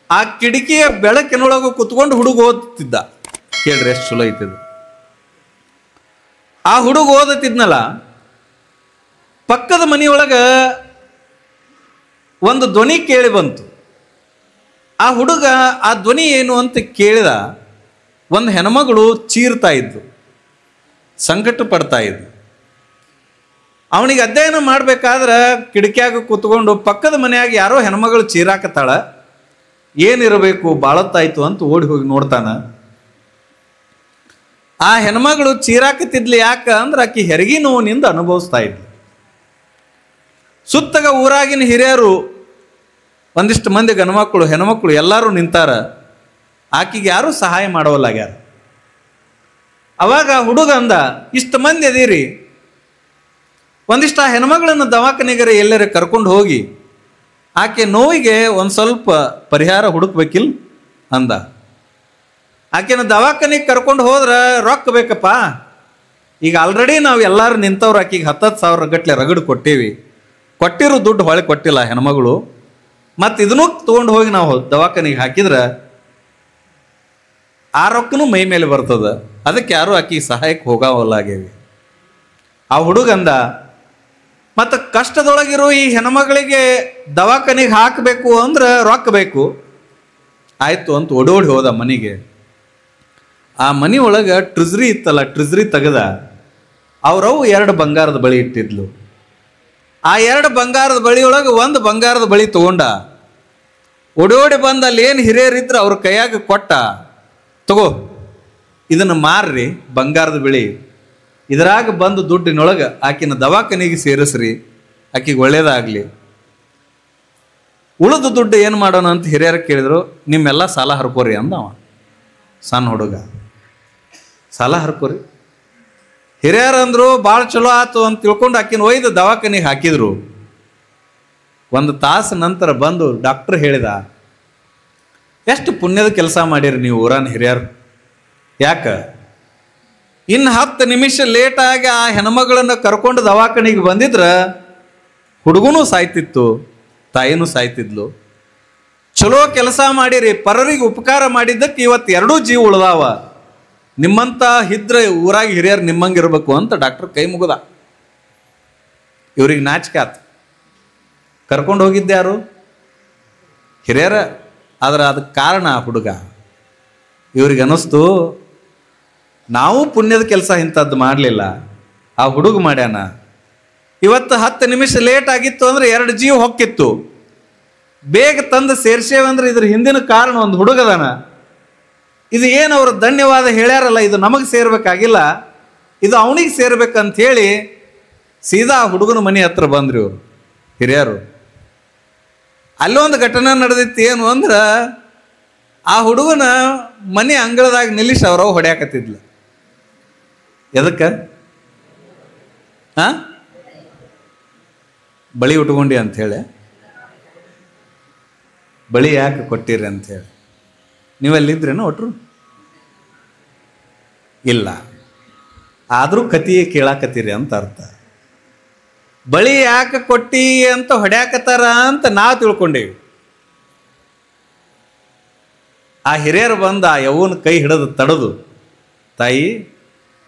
ಆ ಕಿಟಕಿಯ ಬೆಳಕಿನೊಳಗೆ ಕುತ್ಕೊಂಡು ಹುಡುಗ ಓದುತ್ತಿದ್ದ. ಕೇಳ್ರಿ ಎಷ್ಟು ಚಲೋ ಐತಿದ್ದು. ಆ ಹುಡುಗ ಓದುತ್ತಿದ್ನಲ್ಲ, ಪಕ್ಕದ ಮನೆಯೊಳಗೆ ಒಂದು ಧ್ವನಿ ಕೇಳಿ ಬಂತು. ಆ ಹುಡುಗ ಆ ಧ್ವನಿ ಏನು ಅಂತ ಕೇಳಿದ. ಒಂದು ಹೆಣ್ಮಗಳು ಚೀರ್ತಾ ಇದ್ದು, ಸಂಕಟ ಪಡ್ತಾ ಇದ್ದು. ಅವನಿಗೆ ಅಧ್ಯಯನ ಮಾಡಬೇಕಾದ್ರೆ ಕಿಟಕಿಯಾಗ ಕೂತ್ಕೊಂಡು ಪಕ್ಕದ ಮನೆಯಾಗ ಯಾರೋ ಹೆಣ್ಮಗಳು ಚೀರಾಕತ್ತಾಳ, ಏನಿರಬೇಕು ಬಾಳತ್ತಾಯ್ತು ಅಂತ ಓಡಿ ಹೋಗಿ ನೋಡ್ತಾನ. ಆ ಹೆಣ್ಮಗಳು ಚೀರಾಕತ್ತಿದ್ಲಿ ಯಾಕ ಅಂದ್ರೆ ಆಕಿ ಹೆರಿಗೆ ನೋವಿನಿಂದ ಅನುಭವಿಸ್ತಾ ಇದ್ಲು. ಸುತ್ತಗ ಊರಾಗಿನ ಹಿರಿಯರು ಒಂದಿಷ್ಟು ಮಂದಿ ಗಣಮಕ್ಕಳು ಹೆಣ್ಮಕ್ಳು ಎಲ್ಲರೂ ನಿಂತಾರ. ಆಕಿಗೆ ಯಾರೂ ಸಹಾಯ ಮಾಡೋಲ್ಲಾಗ್ಯಾರ. ಅವಾಗ ಹುಡುಗ ಅಂದ, ಇಷ್ಟು ಮಂದಿ ಅದೀರಿ, ಒಂದಿಷ್ಟು ಆ ಹೆಣ್ಮಗಳನ್ನು ದವಾಖಾನೆಗರೆ ಎಲ್ಲರ ಕರ್ಕೊಂಡು ಹೋಗಿ ಆಕೆ ನೋವಿಗೆ ಒಂದು ಸ್ವಲ್ಪ ಪರಿಹಾರ ಹುಡುಕ್ಬೇಕಿಲ್ಲ ಅಂದ. ಆಕೆನ ದವಾಖಾನೆಗೆ ಕರ್ಕೊಂಡು ಹೋದ್ರೆ ರೊಕ್ಕ ಬೇಕಪ್ಪ. ಈಗ ಆಲ್ರೆಡಿ ನಾವು ಎಲ್ಲರೂ ನಿಂತವ್ರು ಆಕೆಗೆ 10,000 ಗಟ್ಟಲೆ ರಗಡು ಕೊಟ್ಟೇವಿ. ಕೊಟ್ಟಿರೋ ದುಡ್ಡು ಹೊಳೆ ಕೊಟ್ಟಿಲ್ಲ ಹೆಣ್ಮಗಳು. ಮತ್ತು ಇದನ್ನೂ ತೊಗೊಂಡು ಹೋಗಿ ನಾವು ದವಾಖಾನೆಗೆ ಹಾಕಿದ್ರೆ ಆ ರೊಕ್ಕನೂ ಮೈ ಮೇಲೆ ಬರ್ತದೆ. ಅದಕ್ಕೆ ಯಾರೂ ಆಕೆಗೆ ಸಹಾಯಕ್ಕೆ ಹೋಗವಲ್ಲಾಗೇವಿ. ಆ ಹುಡುಗಂದ, ಮತ್ತು ಕಷ್ಟದೊಳಗಿರೋ ಈ ಹೆಣ್ಮಗಳಿಗೆ ದವಾಖಾನೆಗೆ ಹಾಕಬೇಕು ಅಂದ್ರೆ ರೊಕ್ಕ ಬೇಕು. ಆಯಿತು ಅಂತ ಓಡೋಡಿ ಹೋದ ಮನೆಗೆ. ಆ ಮನೆ ಒಳಗೆ ಟ್ರಿಜ್ರಿ ಇತ್ತಲ್ಲ, ಟ್ರಿಜ್ರಿ ತೆಗೆದ. ಅವ್ರವು 2 ಬಂಗಾರದ ಬಳಿ ಇಟ್ಟಿದ್ಲು. ಆ 2 ಬಂಗಾರದ ಬಳಿಯೊಳಗೆ ಒಂದು ಬಂಗಾರದ ಬಳಿ ತಗೊಂಡ. ಓಡೋಡಿ ಬಂದು ಅಲ್ಲಿ ಏನು ಹಿರಿಯರಿದ್ರು ಅವ್ರ ಕೈಯಾಗ ಕೊಟ್ಟ. ತಗೋ, ಇದನ್ನು ಮಾರ್ರಿ, ಬಂಗಾರದ ಬಳಿ. ಇದರಾಗ ಬಂದು ದುಡ್ಡಿನೊಳಗೆ ಆಕಿನ ದವಾಖಾನೆಗೆ ಸೇರಿಸ್ರಿ, ಆಕಿಗೆ ಒಳ್ಳೇದಾಗಲಿ. ಉಳಿದ ದುಡ್ಡು ಏನು ಮಾಡೋಣ ಅಂತ ಹಿರಿಯರು ಕೇಳಿದ್ರು. ನಿಮ್ಮೆಲ್ಲ ಸಾಲ ಹರ್ಕೋರಿ ಅಂದವ. ಸಣ್ಣ ಹುಡುಗ ಸಾಲ ಹರ್ಕೋರಿ. ಹಿರಿಯರಂದ್ರು ಭಾಳ ಚಲೋ ಆಯ್ತು ಅಂತ ತಿಳ್ಕೊಂಡು ಆಕಿನ ಒಯ್ದು ದವಾಖಾನೆಗೆ ಹಾಕಿದ್ರು. 1 ತಾಸು ನಂತರ ಬಂದು ಡಾಕ್ಟ್ರ್ ಹೇಳಿದ, ಎಷ್ಟು ಪುಣ್ಯದ ಕೆಲಸ ಮಾಡಿರಿ ನೀವು ಊರನ ಹಿರಿಯರು. ಯಾಕ ಇನ್ನು 10 ನಿಮಿಷ ಲೇಟಾಗಿ ಆ ಹೆಣ್ಮಗಳನ್ನು ಕರ್ಕೊಂಡು ದವಾಖಾನೆಗೆ ಬಂದಿದ್ರೆ ಹುಡುಗನೂ ಸಾಯ್ತಿತ್ತು, ತಾಯಿನೂ ಸಾಯ್ತಿದ್ಲು. ಚಲೋ ಕೆಲಸ ಮಾಡಿರಿ, ಪರರಿಗೆ ಉಪಕಾರ ಮಾಡಿದ್ದಕ್ಕೆ ಇವತ್ತು 2 ಜೀವ ಉಳ್ದಾವ. ನಿಮ್ಮಂತ ಇದ್ರೆ ಊರಾಗಿ ಹಿರಿಯರು ನಿಮ್ಮಂಗಿರ್ಬೇಕು ಅಂತ ಡಾಕ್ಟರ್ ಕೈ ಮುಗಿದ. ಇವ್ರಿಗೆ ನಾಚಿಕೆ ಆತು. ಕರ್ಕೊಂಡು ಹೋಗಿದ್ದೆ ಯಾರು? ಹಿರಿಯರ. ಆದ್ರೆ ಅದಕ್ಕೆ ಕಾರಣ ಆ ಹುಡುಗ. ಇವ್ರಿಗೆ ಅನ್ನಿಸ್ತು, ನಾವು ಪುಣ್ಯದ ಕೆಲಸ ಇಂಥದ್ದು ಮಾಡಲಿಲ್ಲ, ಆ ಹುಡುಗ ಮಾಡ್ಯಾನ. ಇವತ್ತು 10 ನಿಮಿಷ ಲೇಟ್ ಆಗಿತ್ತು ಅಂದ್ರೆ 2 ಜೀವ ಹೊಕ್ಕಿತ್ತು. ಬೇಗ ತಂದು ಸೇರ್ಸೇವಂದ್ರೆ ಇದ್ರ ಹಿಂದಿನ ಕಾರಣ ಒಂದು ಹುಡುಗದಾನ. ಇದು ಏನು ಅವರು ಧನ್ಯವಾದ ಹೇಳ್ಯಾರಲ್ಲ, ಇದು ನಮಗೆ ಸೇರ್ಬೇಕಾಗಿಲ್ಲ, ಇದು ಅವನಿಗೆ ಸೇರ್ಬೇಕಂತ ಹೇಳಿ ಸೀದಾ ಆ ಹುಡುಗನ ಮನೆ ಹತ್ರ ಬಂದ್ರಿ ಇವರು ಹಿರಿಯರು. ಅಲ್ಲೊಂದು ಘಟನೆ ನಡೆದಿತ್ತು. ಏನು ಅಂದ್ರೆ ಆ ಹುಡುಗನ ಮನೆ ಅಂಗಳದಾಗ ನಿಲ್ಲಿಸಿ ಅವ್ರವ್ ಹೊಡ್ಯಾಕತ್ತಿದ್ಲ. ಎದಕ್ಕೆ? ಬಳಿ ಉಟ್ಕೊಂಡಿ ಅಂಥೇಳಿ. ಬಳಿ ಯಾಕೆ ಕೊಟ್ಟಿರಿ ಅಂಥೇಳಿ. ನೀವಲ್ಲಿದ್ರೇನೋ ಒಟ್ರು ಇಲ್ಲ, ಆದರೂ ಕತಿಯೇ ಕೇಳಾಕತ್ತೀರಿ ಅಂತ ಅರ್ಥ. ಬಳಿ ಯಾಕೆ ಕೊಟ್ಟಿ ಅಂತ ಹೊಡ್ಯಾಕತ್ತಾರ ಅಂತ ನಾವು ತಿಳ್ಕೊಂಡೇವಿ. ಆ ಹಿರಿಯರು ಬಂದು ಆ ಯವ್ವನ ಕೈ ಹಿಡಿದು ತಡೆದು, ತಾಯಿ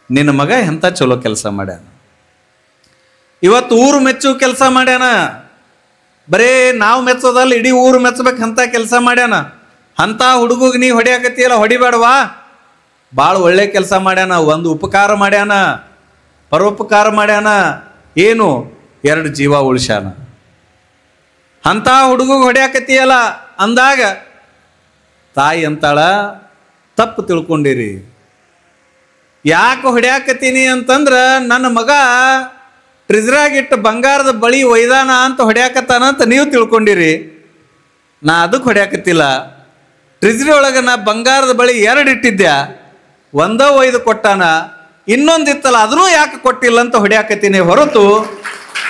ನಿನ್ನ ಮಗ ಎಂಥ ಚಲೋ ಕೆಲಸ ಮಾಡ್ಯಾನ, ಇವತ್ತು ಊರು ಮೆಚ್ಚು ಕೆಲಸ ಮಾಡ್ಯಾನ. ಬರೇ ನಾವು ಮೆಚ್ಚೋದಲ್ಲ, ಇಡೀ ಊರು ಮೆಚ್ಚಬೇಕಂತ ಕೆಲಸ ಮಾಡ್ಯಾನ. ಅಂಥ ಹುಡುಗಿಗೆ ನೀ ಹೊಡಿಯಾಕತ್ತೀಯಲ್ಲ, ಹೊಡಿಬೇಡವಾ. ಭಾಳ ಒಳ್ಳೆ ಕೆಲಸ ಮಾಡ್ಯಾನ, ಒಂದು ಉಪಕಾರ ಮಾಡ್ಯಾನ, ಪರೋಪಕಾರ ಮಾಡ್ಯಾನ. ಏನು? 2 ಜೀವ ಉಳಿಸ್ಯಾನ. ಅಂಥ ಹುಡುಗಿಗೆ ಹೊಡ್ಯಾಕತ್ತೀಯಲ್ಲ ಅಂದಾಗ ತಾಯಿ ಅಂತಾಳ, ತಪ್ಪು ತಿಳ್ಕೊಂಡಿರಿ. ಯಾಕೆ ಹೊಡ್ಯಾಕತ್ತೀನಿ ಅಂತಂದ್ರೆ ನನ್ನ ಮಗ ಟ್ರಿಜ್ರಾಗಿಟ್ಟು ಬಂಗಾರದ ಬಳಿ ಒಯ್ದಾನ ಅಂತ ಹೊಡ್ಯಾಕತ್ತಾನ ಅಂತ ನೀವು ತಿಳ್ಕೊಂಡಿರಿ. ನಾ ಅದಕ್ಕೆ ಹೊಡ್ಯಾಕತ್ತಿಲ್ಲ. ಟ್ರಿಜ್ರಿ ಒಳಗೆ ನಾ ಬಂಗಾರದ ಬಳಿ 2 ಇಟ್ಟಿದ್ದೆ, ಒಂದ ಒಯ್ದು ಕೊಟ್ಟಾನ, ಇನ್ನೊಂದಿತ್ತಲ್ಲ ಅದನ್ನೂ ಯಾಕೆ ಕೊಟ್ಟಿಲ್ಲ ಅಂತ ಹೊಡ್ಯಾಕತ್ತೀನಿ ಹೊರತು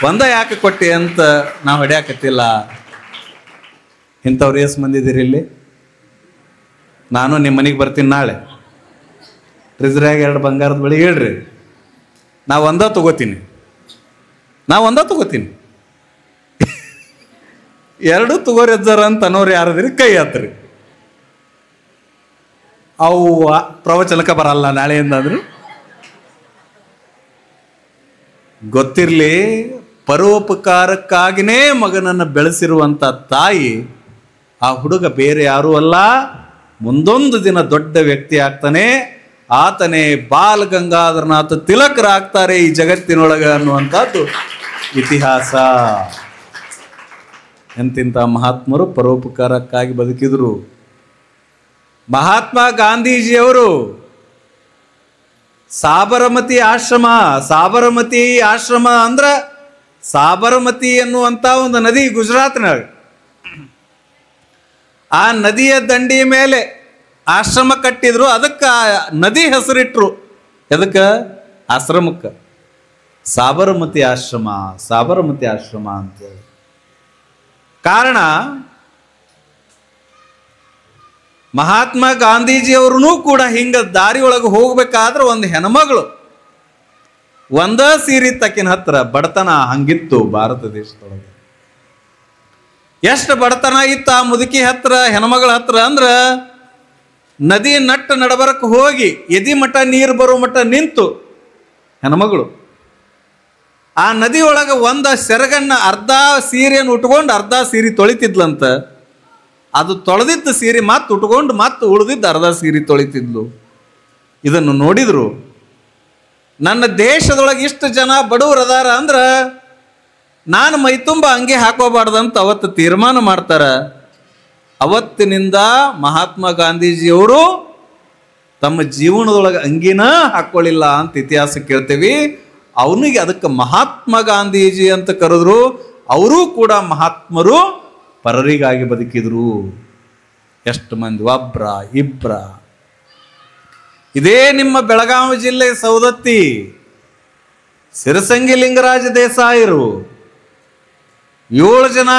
ಒಂದ ಯಾಕೆ ಕೊಟ್ಟಿ ಅಂತ ನಾ ಹೊಡ್ಯಾಕತ್ತಿಲ್ಲ. ಇಂಥವ್ರು ಎಷ್ಟು ಮಂದಿದ್ದೀರಿ ಇಲ್ಲಿ? ನಾನು ನಿಮ್ಮ ಮನೆಗೆ ಬರ್ತೀನಿ ನಾಳೆ. ಟ್ರಿಜ್ರಿಯಾಗ 2 ಬಂಗಾರದ ಬಳಿ ಹೇಳ್ರಿ, ನಾ ಒಂದ ತಗೋತೀನಿ. 2 ತಗೋರಿ ಅಜ್ಜಾರ ಅಂತ ಅನ್ನೋರು ಯಾರದ್ರಿ? ಕೈ ಹತ್ರಿ. ಅವು ಪ್ರವಚನಕ್ಕೆ ಬರಲ್ಲ ನಾಳೆಯಿಂದ ಅಂದ್ರು. ಗೊತ್ತಿರಲಿ, ಪರೋಪಕಾರಕ್ಕಾಗಿನೇ ಮಗನನ್ನು ಬೆಳೆಸಿರುವಂಥ ತಾಯಿ ಆ ಹುಡುಗ ಬೇರೆ ಯಾರೂ ಅಲ್ಲ, ಮುಂದೊಂದು ದಿನ ದೊಡ್ಡ ವ್ಯಕ್ತಿ ಆಗ್ತಾನೆ, ಆತನೇ ಬಾಲ ಗಂಗಾಧರನಾಥ ತಿಲಕರಾಗ್ತಾರೆ ಈ ಜಗತ್ತಿನೊಳಗೆ ಅನ್ನುವಂಥದ್ದು ಇತಿಹಾಸ. ಎಂತಿಂಥ ಮಹಾತ್ಮರು ಪರೋಪಕಾರಕ್ಕಾಗಿ ಬದುಕಿದ್ರು. ಮಹಾತ್ಮ ಗಾಂಧೀಜಿಯವರು ಸಾಬರಮತಿ ಆಶ್ರಮ ಅಂದ್ರೆ ಸಾಬರಮತಿ ಎನ್ನುವಂಥ ಒಂದು ನದಿ ಗುಜರಾತ್ನಾಗ, ಆ ನದಿಯ ದಂಡಿ ಮೇಲೆ ಆಶ್ರಮ ಕಟ್ಟಿದ್ರು. ಅದಕ್ಕೆ ನದಿ ಹೆಸರಿಟ್ರು. ಎದಕ್ಕೆ? ಆಶ್ರಮಕ್ಕೆ ಸಾಬರಮತಿ ಆಶ್ರಮ ಅಂತೇಳಿ. ಕಾರಣ, ಮಹಾತ್ಮ ಗಾಂಧೀಜಿಯವ್ರೂ ಕೂಡ ಹಿಂಗ ದಾರಿ ಒಳಗೆ ಹೋಗ್ಬೇಕಾದ್ರೆ ಒಂದು ಹೆಣ್ಮಗಳು ಒಂದ ಸೀರೆ ತಕ್ಕಿನ ಹತ್ರ ಬಡತನ ಹಂಗಿತ್ತು ಭಾರತ ದೇಶದೊಳಗೆ. ಎಷ್ಟು ಬಡತನ ಇತ್ತು ಆ ಮುದುಕಿ ಹತ್ರ, ಹೆಣ್ಮಗಳ ಹತ್ರ ಅಂದ್ರ ನದಿ ನಡಬರಕ್ಕೆ ಹೋಗಿ ಎದಿ ಮಠ ನೀರು ಬರೋ ಮಠ ನಿಂತು ಹೆಣ್ಮಗಳು ಆ ನದಿ ಒಳಗೆ ಒಂದ ಸೆರಗನ್ನ ಅರ್ಧ ಸೀರೆಯನ್ನು ಉಟ್ಕೊಂಡು ಅರ್ಧ ಸೀರೆ ತೊಳಿತಿದ್ಲಂತ. ಅದು ತೊಳೆದಿದ್ದ ಸೀರೆ ಮತ್ತೆ ಉಟ್ಕೊಂಡು ಮತ್ತೆ ಉಳಿದಿದ್ದ ಅರ್ಧ ಸೀರೆ ತೊಳಿತಿದ್ಲು. ಇದನ್ನು ನೋಡಿದ್ರು. ನನ್ನ ದೇಶದೊಳಗೆ ಇಷ್ಟು ಜನ ಬಡವರು ಅದಾರ ಅಂದ್ರೆ ನಾನು ಮೈತುಂಬ ಅಂಗಿ ಹಾಕೋಬಾರ್ದಂತ ಅವತ್ತು ತೀರ್ಮಾನ ಮಾಡ್ತಾರ. ಅವತ್ತಿನಿಂದ ಮಹಾತ್ಮ ಗಾಂಧೀಜಿಯವರು ತಮ್ಮ ಜೀವನದೊಳಗೆ ಅಂಗಿನ ಹಾಕೊಳ್ಳಿಲ್ಲ ಅಂತ ಇತಿಹಾಸ ಕೇಳ್ತೇವೆ. ಅವನಿಗೆ ಅದಕ್ಕೆ ಮಹಾತ್ಮ ಗಾಂಧೀಜಿ ಅಂತ ಕರೆದ್ರು. ಅವರೂ ಕೂಡ ಮಹಾತ್ಮರು, ಪರರಿಗಾಗಿ ಬದುಕಿದ್ರು. ಎಷ್ಟು ಮಂದಿ? ಒಬ್ರ ಇಬ್ರ? ಇದೇ ನಿಮ್ಮ ಬೆಳಗಾವಿ ಜಿಲ್ಲೆ ಸೌದತ್ತಿ ಸಿರಸಂಗಿ ಲಿಂಗರಾಜ ದೇಸಾಯರು 7 ಜನ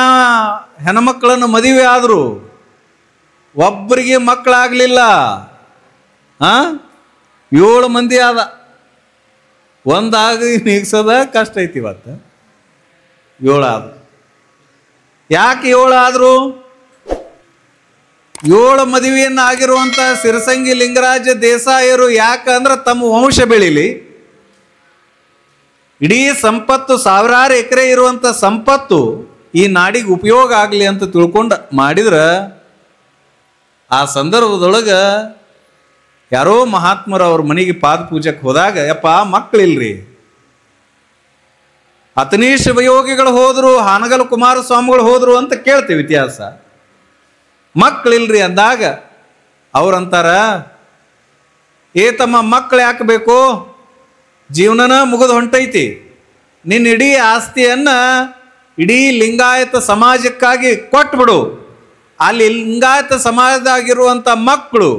ಹೆಣ್ಮಕ್ಕಳನ್ನು ಮದುವೆ ಆದರು, ಒಬ್ಬರಿಗೆ ಮಕ್ಕಳಾಗಲಿಲ್ಲ. 7 ಮಂದಿ ಆದ. ಒಂದಾಗಿ ನೀಗ್ಸೋದ ಕಷ್ಟ ಐತಿ. ಇವತ್ತು 7 ಆದ. ಯಾಕೆ 7 ಆದ್ರು? 7 ಮದುವೆಯನ್ನು ಆಗಿರುವಂಥ ಸಿರಸಂಗಿ ಲಿಂಗರಾಜ ದೇಸಾಯರು ಯಾಕಂದ್ರೆ ತಮ್ಮ ವಂಶ ಬೆಳೀಲಿ, ಇಡೀ ಸಂಪತ್ತು, ಸಾವಿರಾರು ಎಕರೆ ಇರುವಂಥ ಸಂಪತ್ತು ಈ ನಾಡಿಗೆ ಉಪಯೋಗ ಆಗಲಿ ಅಂತ ತಿಳ್ಕೊಂಡು ಮಾಡಿದ್ರೆ, ಆ ಸಂದರ್ಭದೊಳಗೆ ಯಾರೋ ಮಹಾತ್ಮರು ಅವ್ರ ಮನೆಗೆ ಪಾದ ಪೂಜೆಗೆ ಹೋದಾಗ, ಯಪ್ಪ ಮಕ್ಕಳಿಲ್ರಿ, ಅತನೀಶ್ ಶಿವಯೋಗಿಗಳು ಹೋದ್ರು, ಹಾನಗಲ್ ಕುಮಾರಸ್ವಾಮಿಗಳು ಹೋದ್ರು ಅಂತ ಕೇಳ್ತೇವೆ ಇತಿಹಾಸ. ಮಕ್ಕಳಿಲ್ರಿ ಅಂದಾಗ ಅವ್ರಂತಾರ, ತಮ್ಮ ಮಕ್ಕಳು ಯಾಕೆ ಬೇಕು? ಜೀವನನ ಮುಗಿದು ಹೊಂಟೈತಿ, ನಿನ್ನ ಇಡೀ ಆಸ್ತಿಯನ್ನ ಇಡೀ ಲಿಂಗಾಯತ ಸಮಾಜಕ್ಕಾಗಿ ಕೊಟ್ಬಿಡು. ಅಲ್ಲಿ ಲಿಂಗಾಯತ ಸಮಾಜದಾಗಿರುವಂಥ ಮಕ್ಕಳು,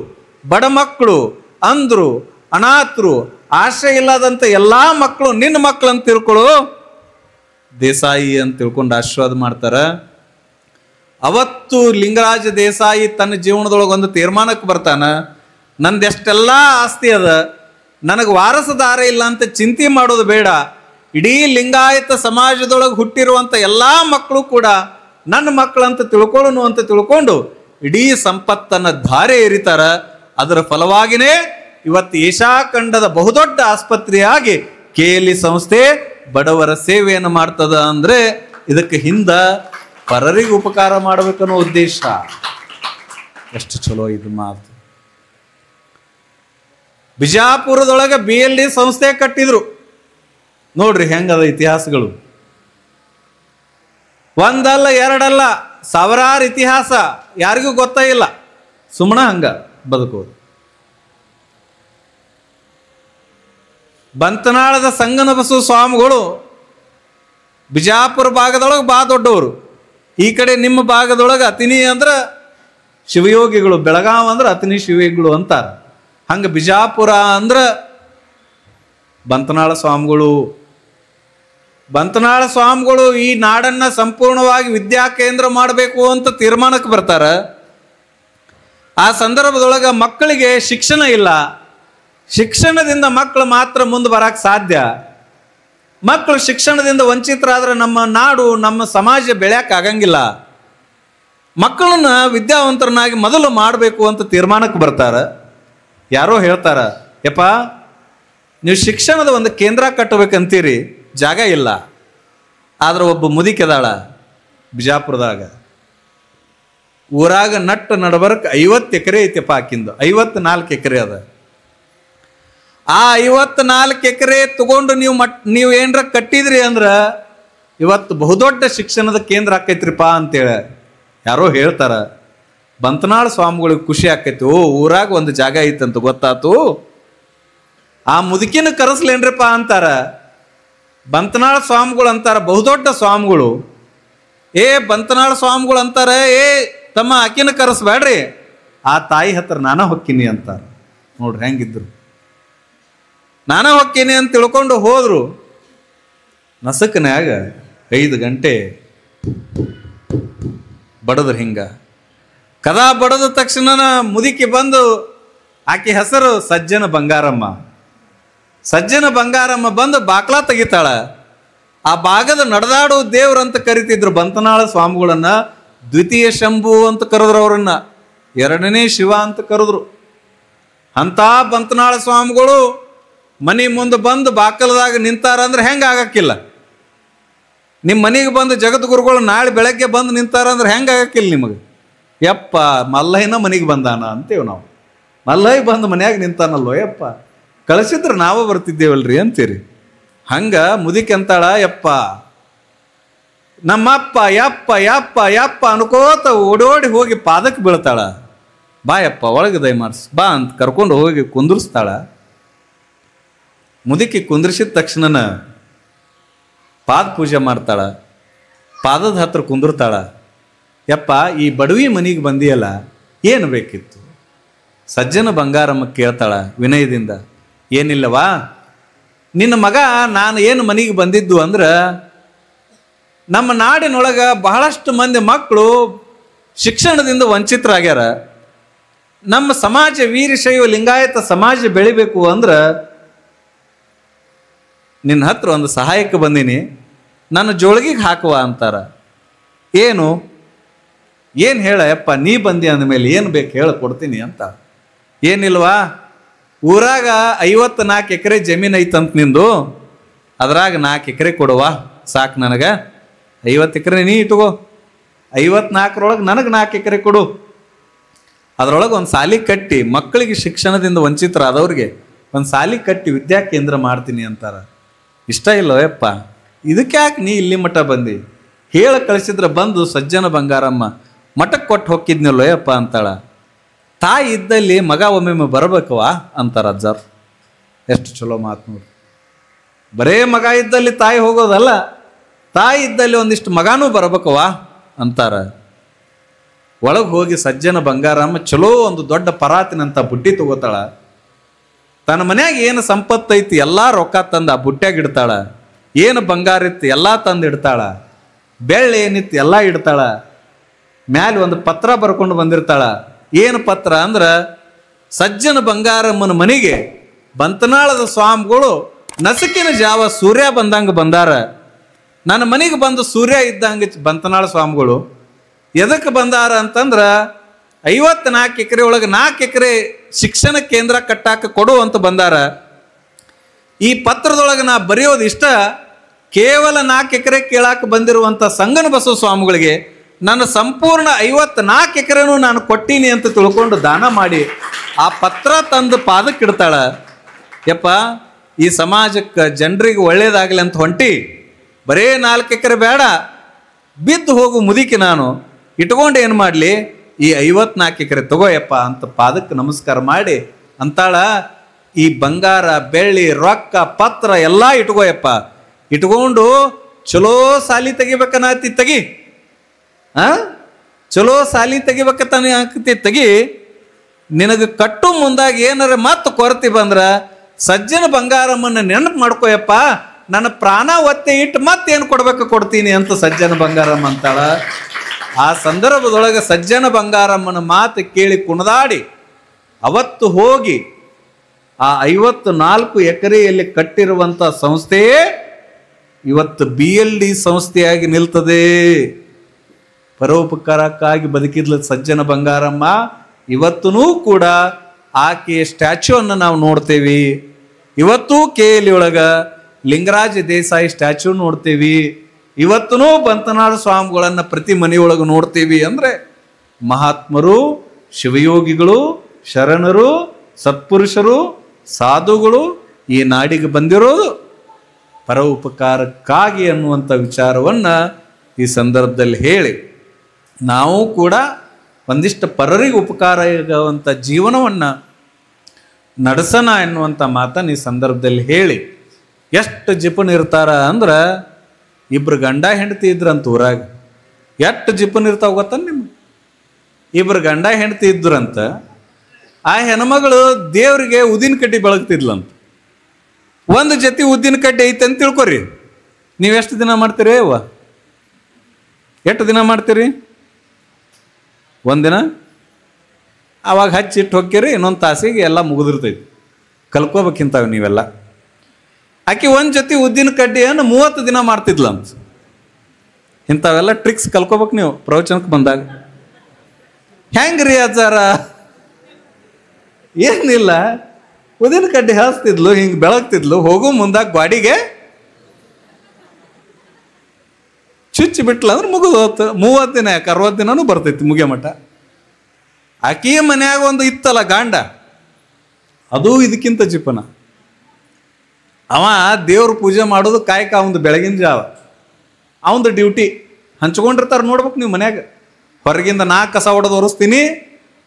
ಬಡ ಮಕ್ಕಳು, ಅಂದ್ರು, ಅನಾಥರು, ಆಶ್ರಯ ಇಲ್ಲದಂಥ ಎಲ್ಲ ಮಕ್ಕಳು ನಿನ್ನ ಮಕ್ಕಳು ಅಂತ ತಿಳ್ಕೊಳ್ಳು ದೇಸಾಯಿ ಅಂತ ತಿಳ್ಕೊಂಡು ಆಶೀರ್ವಾದ ಮಾಡ್ತಾರ. ಅವತ್ತು ಲಿಂಗರಾಜ ದೇಸಾಯಿ ತನ್ನ ಜೀವನದೊಳಗೆ ಒಂದು ತೀರ್ಮಾನಕ್ಕೆ ಬರ್ತಾನ, ನಂದೆಷ್ಟೆಲ್ಲ ಆಸ್ತಿ ಅದ, ನನಗೆ ವಾರಸದಾರ ಇಲ್ಲ ಅಂತ ಚಿಂತೆ ಮಾಡೋದು ಬೇಡ. ಇಡೀ ಲಿಂಗಾಯತ ಸಮಾಜದೊಳಗೆ ಹುಟ್ಟಿರುವಂಥ ಎಲ್ಲ ಮಕ್ಕಳು ಕೂಡ ನನ್ನ ಮಕ್ಕಳಂತ ತಿಳ್ಕೊಳ್ಳೋನು ಅಂತ ತಿಳ್ಕೊಂಡು ಇಡೀ ಸಂಪತ್ತನ್ನು ಧಾರೆ ಎರಿತಾರ. ಅದರ ಫಲವಾಗಿನೇ ಇವತ್ತು ಏಷ್ಯಾಖಂಡದ ಬಹುದೊಡ್ಡ ಆಸ್ಪತ್ರೆಯಾಗಿ KLE ಸಂಸ್ಥೆ ಬಡವರ ಸೇವೆಯನ್ನು ಮಾಡ್ತದ. ಅಂದ್ರೆ ಇದಕ್ಕೆ ಹಿಂದ ಪರರಿಗೆ ಉಪಕಾರ ಮಾಡಬೇಕನ್ನೋ ಉದ್ದೇಶ. ಎಷ್ಟು ಚಲೋ ಇದು ಮಾತು. ಬಿಜಾಪುರದೊಳಗೆ BLD ಸಂಸ್ಥೆ ಕಟ್ಟಿದ್ರು. ನೋಡ್ರಿ ಹೆಂಗದ ಇತಿಹಾಸಗಳು. ಒಂದಲ್ಲ ಎರಡಲ್ಲ, ಸಾವಿರಾರು ಇತಿಹಾಸ ಯಾರಿಗೂ ಗೊತ್ತೇ ಇಲ್ಲ. ಸುಮ್ಮನೆ ಹಂಗ ಬದುಕೋದು. ಬಂತನಾಳದ ಸಂಗನ ಬಸವ ಸ್ವಾಮಿಗಳು ಬಿಜಾಪುರ ಭಾಗದೊಳಗೆ ಬಾ ದೊಡ್ಡವರು, ಈ ಕಡೆ ನಿಮ್ಮ ಭಾಗದೊಳಗೆ ಅತಿನಿ ಅಂದ್ರೆ ಶಿವಯೋಗಿಗಳು, ಬೆಳಗಾವ್ ಅಂದ್ರೆ ಅತಿನಿ ಶಿವಯೋಗಿಗಳು ಅಂತಾರೆ. ಹಂಗೆ ಬಿಜಾಪುರ ಅಂದ್ರೆ ಬಂತನಾಳ ಸ್ವಾಮಿಗಳು. ಬಂತನಾಳ ಸ್ವಾಮಿಗಳು ಈ ನಾಡನ್ನು ಸಂಪೂರ್ಣವಾಗಿ ವಿದ್ಯಾ ಕೇಂದ್ರ ಮಾಡಬೇಕು ಅಂತ ತೀರ್ಮಾನಕ್ಕೆ ಬರ್ತಾರೆ. ಆ ಸಂದರ್ಭದೊಳಗೆ ಮಕ್ಕಳಿಗೆ ಶಿಕ್ಷಣ ಇಲ್ಲ, ಶಿಕ್ಷಣದಿಂದ ಮಕ್ಕಳು ಮಾತ್ರ ಮುಂದೆ ಬರಕ್ಕೆ ಸಾಧ್ಯ. ಮಕ್ಕಳು ಶಿಕ್ಷಣದಿಂದ ವಂಚಿತರಾದ್ರೆ ನಮ್ಮ ನಾಡು ನಮ್ಮ ಸಮಾಜ ಬೆಳೆಯಕ್ಕೆ ಆಗಂಗಿಲ್ಲ. ಮಕ್ಕಳನ್ನ ವಿದ್ಯಾವಂತರನ್ನಾಗಿ ಮೊದಲು ಮಾಡಬೇಕು ಅಂತ ತೀರ್ಮಾನಕ್ಕೆ ಬರ್ತಾರೆ. ಯಾರೋ ಹೇಳ್ತಾರ, ಯಪ್ಪ ನೀವು ಶಿಕ್ಷಣದ ಒಂದು ಕೇಂದ್ರ ಕಟ್ಟಬೇಕಂತೀರಿ, ಜಾಗ ಇಲ್ಲ. ಆದ್ರೆ ಒಬ್ಬ ಮುದಿಕೆದಾಳ ಬಿಜಾಪುರದಾಗ, ಊರಾಗ ನಟ್ಟು ನಡಬರ್ಕ್ 50 ಎಕರೆ ಐತೆಪ್ಪ ಆಕಿಂದು, 54 ಎಕರೆ ಅದ. ಆ 54 ಎಕರೆ ತಗೊಂಡು ನೀವು ಏನರ ಕಟ್ಟಿದ್ರಿ ಅಂದ್ರೆ ಇವತ್ತು ಬಹುದೊಡ್ಡ ಶಿಕ್ಷಣದ ಕೇಂದ್ರ ಆಕೈತ್ರಿಪ್ಪ ಅಂತೇಳಿ ಯಾರೋ ಹೇಳ್ತಾರ. ಬಂತನಾಳ ಸ್ವಾಮಿಗಳಿಗೆ ಖುಷಿ ಆಕೈತಿ, ಓ ಊರಾಗ ಒಂದು ಜಾಗ ಐತಂತ ಗೊತ್ತಾತು, ಆ ಮುದುಕಿನ ಕರೆಸ್ಲೇನ್ರಿಪ್ಪ ಅಂತಾರ. ಬಂತನಾಳ ಸ್ವಾಮಿಗಳು ಅಂತಾರ, ಬಹುದೊಡ್ಡ ಸ್ವಾಮಿಗಳು. ಬಂತನಾಳ ಸ್ವಾಮಿಗಳು ಅಂತಾರೆ, ತಮ್ಮ ಆಕಿನ ಕರೆಸ್ಬೇಡ್ರಿ, ಆ ತಾಯಿ ಹತ್ರ ನಾನ ಹೊಕ್ಕಿನಿ ಅಂತಾರ. ನೋಡ್ರಿ ಹೆಂಗಿದ್ರು, ನಾನ ಹೊಕ್ಕಿನಿ ಅಂತ ತಿಳ್ಕೊಂಡು ಹೋದ್ರು. ನಸಕನ್ಯಾಗ 5 ಗಂಟೆ ಬಡದ್ರ ಹಿಂಗ ಕದಾ ಬಡದ ತಕ್ಷಣ ಮುದುಕಿ ಬಂದು, ಆಕೆ ಹೆಸರು ಸಜ್ಜನ ಬಂಗಾರಮ್ಮ. ಸಜ್ಜನ ಬಂಗಾರಮ್ಮ ಬಂದು ಬಾಕ್ಲಾ ತೆಗಿತಾಳ. ಆ ಭಾಗದ ನಡೆದಾಡೋ ದೇವ್ರಂತ ಕರಿತಿದ್ರು ಬಂತನಾಳ ಸ್ವಾಮಿಗಳನ್ನ. ದ್ವಿತೀಯ ಶಂಭು ಅಂತ ಕರೆದ್ರು, ಅವರನ್ನ 2ನೇ ಶಿವ ಅಂತ ಕರೆದ್ರು. ಅಂತ ಬಂತನಾಳ ಸ್ವಾಮಿಗಳು ಮನೆ ಮುಂದೆ ಬಂದು ಬಾಕಲದಾಗ ನಿಂತಾರ ಅಂದ್ರೆ ಹೆಂಗೆ ಆಗಕ್ಕಿಲ್ಲ. ನಿಮ್ಮ ಮನೆಗೆ ಬಂದು ಜಗದ್ಗುರುಗಳು ನಾಳೆ ಬೆಳಗ್ಗೆ ಬಂದು ನಿಂತಾರ ಅಂದ್ರೆ ಹೆಂಗೆ ಆಗಕ್ಕಿಲ್ಲ ನಿಮಗೆ. ಯಪ್ಪ ಮಲ್ಲಯ್ಯನ ಮನೆಗೆ ಬಂದಾನ ಅಂತೇವ್ ನಾವು. ಮಲ್ಲಯ್ಯ ಬಂದು ಮನ್ಯಾಗ ನಿಂತಾನಲ್ಲೋ ಯಪ್ಪ, ಕಳಿಸಿದ್ರೆ ನಾವು ಬರ್ತಿದ್ದೇವಲ್ರಿ ಅಂತೀರಿ. ಹಂಗ ಮುದುಕಿ ಅಂತಾಳ, ಯಪ್ಪ ನಮ್ಮಪ್ಪ ಯಪ್ಪ ಯಪ್ಪ ಯಪ್ಪ ಅನ್ಕೋತ ಓಡೋಡಿ ಹೋಗಿ ಪಾದಕ್ಕೆ ಬೀಳ್ತಾಳ. ಬಾ ಯಪ್ಪ ಒಳಗೆ ದಯಮಾಡ್ಸ್ ಬಾ ಅಂತ ಕರ್ಕೊಂಡು ಹೋಗಿ ಕುಂದ್ರಿಸ್ತಾಳ. ಮುದುಕಿ ಕುಂದ್ರಿಸಿದ ತಕ್ಷಣ ಪಾದ ಪೂಜೆ ಮಾಡ್ತಾಳ, ಪಾದದ ಹತ್ರ ಕುಂದಿರ್ತಾಳ. ಯಪ್ಪ ಈ ಬಡವಿ ಮನೆಗೆ ಬಂದಿಯಲ್ಲ, ಏನು ಬೇಕಿತ್ತು? ಸಜ್ಜನ ಬಂಗಾರಮ್ಮ ಕೇಳ್ತಾಳ ವಿನಯದಿಂದ. ಏನಿಲ್ಲವಾ, ನಿನ್ನ ಮಗ ನಾನು ಏನು ಮನೆಗೆ ಬಂದಿದ್ದು ಅಂದ್ರೆ, ನಮ್ಮ ನಾಡಿನೊಳಗೆ ಬಹಳಷ್ಟು ಮಂದಿ ಮಕ್ಕಳು ಶಿಕ್ಷಣದಿಂದ ವಂಚಿತರಾಗ್ಯಾರ. ನಮ್ಮ ಸಮಾಜ ವೀರಶೈವ ಲಿಂಗಾಯತ ಸಮಾಜ ಬೆಳಿಬೇಕು ಅಂದ್ರೆ ನಿನ್ನ ಹತ್ರ ಒಂದು ಸಹಾಯಕ್ಕೆ ಬಂದೀನಿ, ನನ್ನ ಜೋಳಿಗೆಗೆ ಹಾಕುವ ಅಂತಾರ. ಏನು ಹೇಳ ಯಪ್ಪ, ನೀ ಬಂದಿ ಅಂದಮೇಲೆ ಏನು ಬೇಕು ಹೇಳಿ ಕೊಡ್ತೀನಿ ಅಂತ. ಏನಿಲ್ವಾ, ಊರಾಗ 54 ಎಕರೆ ಜಮೀನು ಐತಂತ ನಿಂದು, ಅದ್ರಾಗ 4 ಎಕರೆ ಕೊಡುವ ಸಾಕು ನನಗೆ. 50 ಎಕರೆ ನೀ ಇಟ್ಕೋ, 54ರೊಳಗೆ ನನಗೆ 4 ಎಕರೆ ಕೊಡು. ಅದರೊಳಗೆ ಒಂದು ಸಾಲಿ ಕಟ್ಟಿ ಮಕ್ಕಳಿಗೆ ಶಿಕ್ಷಣದಿಂದ ವಂಚಿತರಾದವ್ರಿಗೆ ಒಂದು ಸಾಲಿ ಕಟ್ಟಿ ವಿದ್ಯಾ ಕೇಂದ್ರ ಮಾಡ್ತೀನಿ ಅಂತಾರ. ಇಷ್ಟ ಇಲ್ಲೋ ಯಪ್ಪ, ಇದಕ್ಕೆ ಯಾಕೆ ನೀ ಇಲ್ಲಿ ಮಠ ಬಂದಿ? ಹೇಳ ಕಳಿಸಿದ್ರೆ ಬಂದು ಸಜ್ಜನ ಬಂಗಾರಮ್ಮ ಮಠಕ್ಕೆ ಕೊಟ್ಟು ಹೊಕ್ಕಿದ್ನಲ್ಲೋ ಯಪ್ಪ ಅಂತಾಳ. ತಾಯಿ ಇದ್ದಲ್ಲಿ ಮಗ ಒಮ್ಮೊಮ್ಮೆ ಬರಬೇಕವಾ ಅಂತಾರ ಅಜ್ಜಾರ್. ಎಷ್ಟು ಚಲೋ ಮಾತು ನೋಡಿ. ಬರೇ ಮಗ ಇದ್ದಲ್ಲಿ ತಾಯಿ ಹೋಗೋದಲ್ಲ, ತಾಯಿ ಇದ್ದಲ್ಲಿ ಒಂದಿಷ್ಟು ಮಗನೂ ಬರಬೇಕವಾ ಅಂತಾರ. ಒಳಗೆ ಹೋಗಿ ಸಜ್ಜನ ಬಂಗಾರಮ್ಮ ಚಲೋ ಒಂದು ದೊಡ್ಡ ಪರಾತಿನಂತ ಬುಟ್ಟಿ ತಗೋತಾಳ. ತನ್ನ ಮನ್ಯಾಗ ಏನು ಸಂಪತ್ತೈತಿ ಎಲ್ಲ ರೊಕ್ಕ ತಂದು ಆ ಬುಟ್ಟ್ಯಾಗ ಇಡ್ತಾಳ. ಏನು ಬಂಗಾರ ಇತ್ತು ಎಲ್ಲ ತಂದು ಇಡ್ತಾಳ. ಬೆಳ್ಳಿ ಏನಿತ್ತು ಎಲ್ಲ ಇಡ್ತಾಳ. ಮ್ಯಾಲೆ ಒಂದು ಪತ್ರ ಬರ್ಕೊಂಡು ಬಂದಿರ್ತಾಳ. ಏನು ಪತ್ರ ಅಂದ್ರೆ, ಸಜ್ಜನ ಬಂಗಾರಮ್ಮನ ಮನೆಗೆ ಬಂತನಾಳದ ಸ್ವಾಮಿಗಳು ನಸಕಿನ ಜಾವ ಸೂರ್ಯ ಬಂದಂಗೆ ಬಂದಾರ. ನನ್ನ ಮನೆಗೆ ಬಂದು ಸೂರ್ಯ ಇದ್ದಂಗೆ ಬಂತನಾಳ ಸ್ವಾಮಿಗಳು ಎದಕ್ಕೆ ಬಂದಾರ ಅಂತಂದ್ರೆ, 54 ಎಕರೆ ಒಳಗೆ 4 ಎಕರೆ ಶಿಕ್ಷಣ ಕೇಂದ್ರ ಕಟ್ಟಾಕ ಕೊಡು ಅಂತ ಬಂದಾರ. ಈ ಪತ್ರದೊಳಗೆ ನಾ ಬರೆಯೋದು ಇಷ್ಟ, ಕೇವಲ 4 ಎಕರೆ ಕೇಳಾಕ ಬಂದಿರುವಂಥ ಸಂಗನ ಬಸವ ಸ್ವಾಮಿಗಳಿಗೆ ನನ್ನ ಸಂಪೂರ್ಣ 54 ಎಕರೆನೂ ನಾನು ಕೊಟ್ಟೀನಿ ಅಂತ ತಿಳ್ಕೊಂಡು ದಾನ ಮಾಡಿ ಆ ಪತ್ರ ತಂದು ಪಾದಕ್ಕೆ ಇಡ್ತಾಳ. ಯಪ್ಪ ಈ ಸಮಾಜಕ್ಕೆ ಜನರಿಗೆ ಒಳ್ಳೇದಾಗಲಿ ಅಂತ ಹೊಂಟಿ, ಬರೇ 4 ಎಕರೆ ಬೇಡ, ಬಿದ್ದು ಹೋಗು ಮುದುಕಿ ನಾನು, ಇಟ್ಕೊಂಡು ಏನು ಮಾಡಲಿ, ಈ 54 ಎಕರೆ ತಗೋಯಪ್ಪ ಅಂತ ಪಾದಕ್ಕೆ ನಮಸ್ಕಾರ ಮಾಡಿ ಅಂತಾಳ. ಈ ಬಂಗಾರ ಬೆಳ್ಳಿ ರೊಕ್ಕ ಪತ್ರ ಎಲ್ಲ ಇಟ್ಕೋಯಪ್ಪ. ಇಟ್ಕೊಂಡು ಚಲೋ ಸಾಲಿ ತೆಗಿಬೇಕನ್ನತಿ ತೆಗಿ. ಚಲೋ ಸಾಲಿ ತೆಗಿಬೇಕತ್ತಾನೆ ಆಗ್ತಿ ತೆಗಿ. ನಿನಗೆ ಕಟ್ಟು ಮುಂದಾಗ ಏನಾರ ಮತ್ತೆ ಕೊರತೆ ಬಂದ್ರ ಸಜ್ಜನ ಬಂಗಾರಮ್ಮನ್ನ ನೆನಪು ಮಾಡ್ಕೋಯಪ್ಪ. ನನ್ನ ಪ್ರಾಣ ಒತ್ತೆ ಇಟ್ಟು ಮತ್ತೇನು ಕೊಡ್ಬೇಕು ಕೊಡ್ತೀನಿ ಅಂತ ಸಜ್ಜನ ಬಂಗಾರಮ್ಮ ಅಂತಾಳ. ಆ ಸಂದರ್ಭದೊಳಗೆ ಸಜ್ಜನ ಬಂಗಾರಮ್ಮನ ಮಾತು ಕೇಳಿ ಕುಣಿದಾಡಿ ಅವತ್ತು ಹೋಗಿ ಆ 54 ಎಕರೆಯಲ್ಲಿ ಕಟ್ಟಿರುವಂಥ ಸಂಸ್ಥೆಯೇ ಇವತ್ತು BLD ಸಂಸ್ಥೆಯಾಗಿ ನಿಲ್ತದೆ. ಪರೋಪಕಾರಕ್ಕಾಗಿ ಬದುಕಿದ್ಲ ಸಜ್ಜನ ಬಂಗಾರಮ್ಮ. ಇವತ್ತೂ ಕೂಡ ಆಕೆಯ ಸ್ಟ್ಯಾಚ್ಯೂವನ್ನು ನಾವು ನೋಡ್ತೇವೆ. ಇವತ್ತೂ KL ಒಳಗ ಲಿಂಗರಾಜ ದೇಸಾಯಿ ಸ್ಟ್ಯಾಚ್ಯೂ ನೋಡ್ತೇವಿ. ಇವತ್ತೂ ಬಂತನಾಳ ಸ್ವಾಮಿಗಳನ್ನು ಪ್ರತಿ ಮನೆಯೊಳಗೆ ನೋಡ್ತೀವಿ. ಅಂದರೆ ಮಹಾತ್ಮರು, ಶಿವಯೋಗಿಗಳು, ಶರಣರು, ಸತ್ಪುರುಷರು, ಸಾಧುಗಳು ಈ ನಾಡಿಗೆ ಬಂದಿರೋದು ಪರ ಉಪಕಾರಕ್ಕಾಗಿ ಅನ್ನುವಂಥ ವಿಚಾರವನ್ನು ಈ ಸಂದರ್ಭದಲ್ಲಿ ಹೇಳಿ ನಾವು ಕೂಡ ಒಂದಿಷ್ಟು ಪರರಿಗೆ ಉಪಕಾರ ಆಗುವಂಥ ಜೀವನವನ್ನು ನಡೆಸೋಣ ಎನ್ನುವಂಥ ಮಾತನ್ನು ಈ ಸಂದರ್ಭದಲ್ಲಿ ಹೇಳಿ, ಎಷ್ಟು ಜಿಪನ್ ಇರ್ತಾರ ಅಂದ್ರೆ ಇಬ್ರು ಗಂಡ ಹೆಂಡತಿ ಇದ್ರಂತ ಊರಾಗ. ಎಷ್ಟು ಜಿಪನ್ ಇರ್ತಾವ ಗೊತ್ತ ನಿಮ್ಗೆ? ಇಬ್ರು ಗಂಡ ಹೆಂಡತಿ ಇದ್ರಂತ. ಆ ಹೆಣ್ಮಗಳು ದೇವ್ರಿಗೆ ಉದ್ದಿನ ಕಡ್ಡಿ ಬೆಳಗ್ತಿದ್ಲಂತ. ಒಂದು ಜೊತೆ ಉದ್ದಿನ ಕಡ್ಡಿ ಐತೆ ಅಂತ ತಿಳ್ಕೊರಿ. ನೀವು ಎಷ್ಟು ದಿನ ಮಾಡ್ತೀರಿ ಅವ್ವ? ಎಷ್ಟು ದಿನ ಮಾಡ್ತೀರಿ? ಒಂದಿನ ಆವಾಗ ಹಚ್ಚಿಟ್ಟು ಹೋಗ್ತೀರಿ, ಇನ್ನೊಂದು ತಾಸಿಗೆ ಎಲ್ಲ ಮುಗಿದಿರ್ತೈತಿ. ಕಲ್ಕೋಬೇಕಿಂತಾವ ನೀವೆಲ್ಲ. ಆಕೆ ಒಂದು ಜೊತೆ ಉದ್ದಿನ ಕಡ್ಡಿಯನ್ನು 30 ದಿನ ಮಾಡ್ತಿದ್ಲಂತ. ಇಂಥವೆಲ್ಲ ಟ್ರಿಕ್ಸ್ ಕಲ್ಕೋಬೇಕು ನೀವು ಪ್ರವಚನಕ್ಕೆ ಬಂದಾಗ. ಹೆಂಗ್ರಿ ಅಜ್ಜಾರ? ಏನಿಲ್ಲ, ಉದ್ದಿನ ಕಡ್ಡಿ ಹಾಸ್ತಿದ್ಲು, ಹಿಂಗೆ ಬೆಳಗ್ತಿದ್ಲು. ಹೋಗೋ ಮುಂದಾಗ ಗಾಡಿಗೆ ಚುಚ್ಚಿ ಬಿಟ್ಲ ಅಂದ್ರೆ ಮುಗಿದು ಹೋತು. 30 ದಿನ ಯಾಕೆ 60 ದಿನನೂ ಬರ್ತೈತಿ ಮುಗಿಯ ಮಠ. ಆಕೆಯ ಮನ್ಯಾಗ ಒಂದು ಇತ್ತಲ್ಲ ಗಾಂಡ, ಅದು ಇದಕ್ಕಿಂತ ಜಿಪನ. ಅವ ದೇವ್ರ ಪೂಜೆ ಮಾಡೋದು ಕಾಯಕ ಅವಂದು ಬೆಳಗಿನ ಜಾವ. ಅವಂದು ಡ್ಯೂಟಿ ಹಂಚ್ಕೊಂಡಿರ್ತಾರೆ ನೋಡ್ಬೇಕು ನೀವು ಮನ್ಯಾಗ. ಹೊರಗಿಂದ ನಾ ಕಸ ಹೊಡೆದು ಒರೆಸ್ತೀನಿ,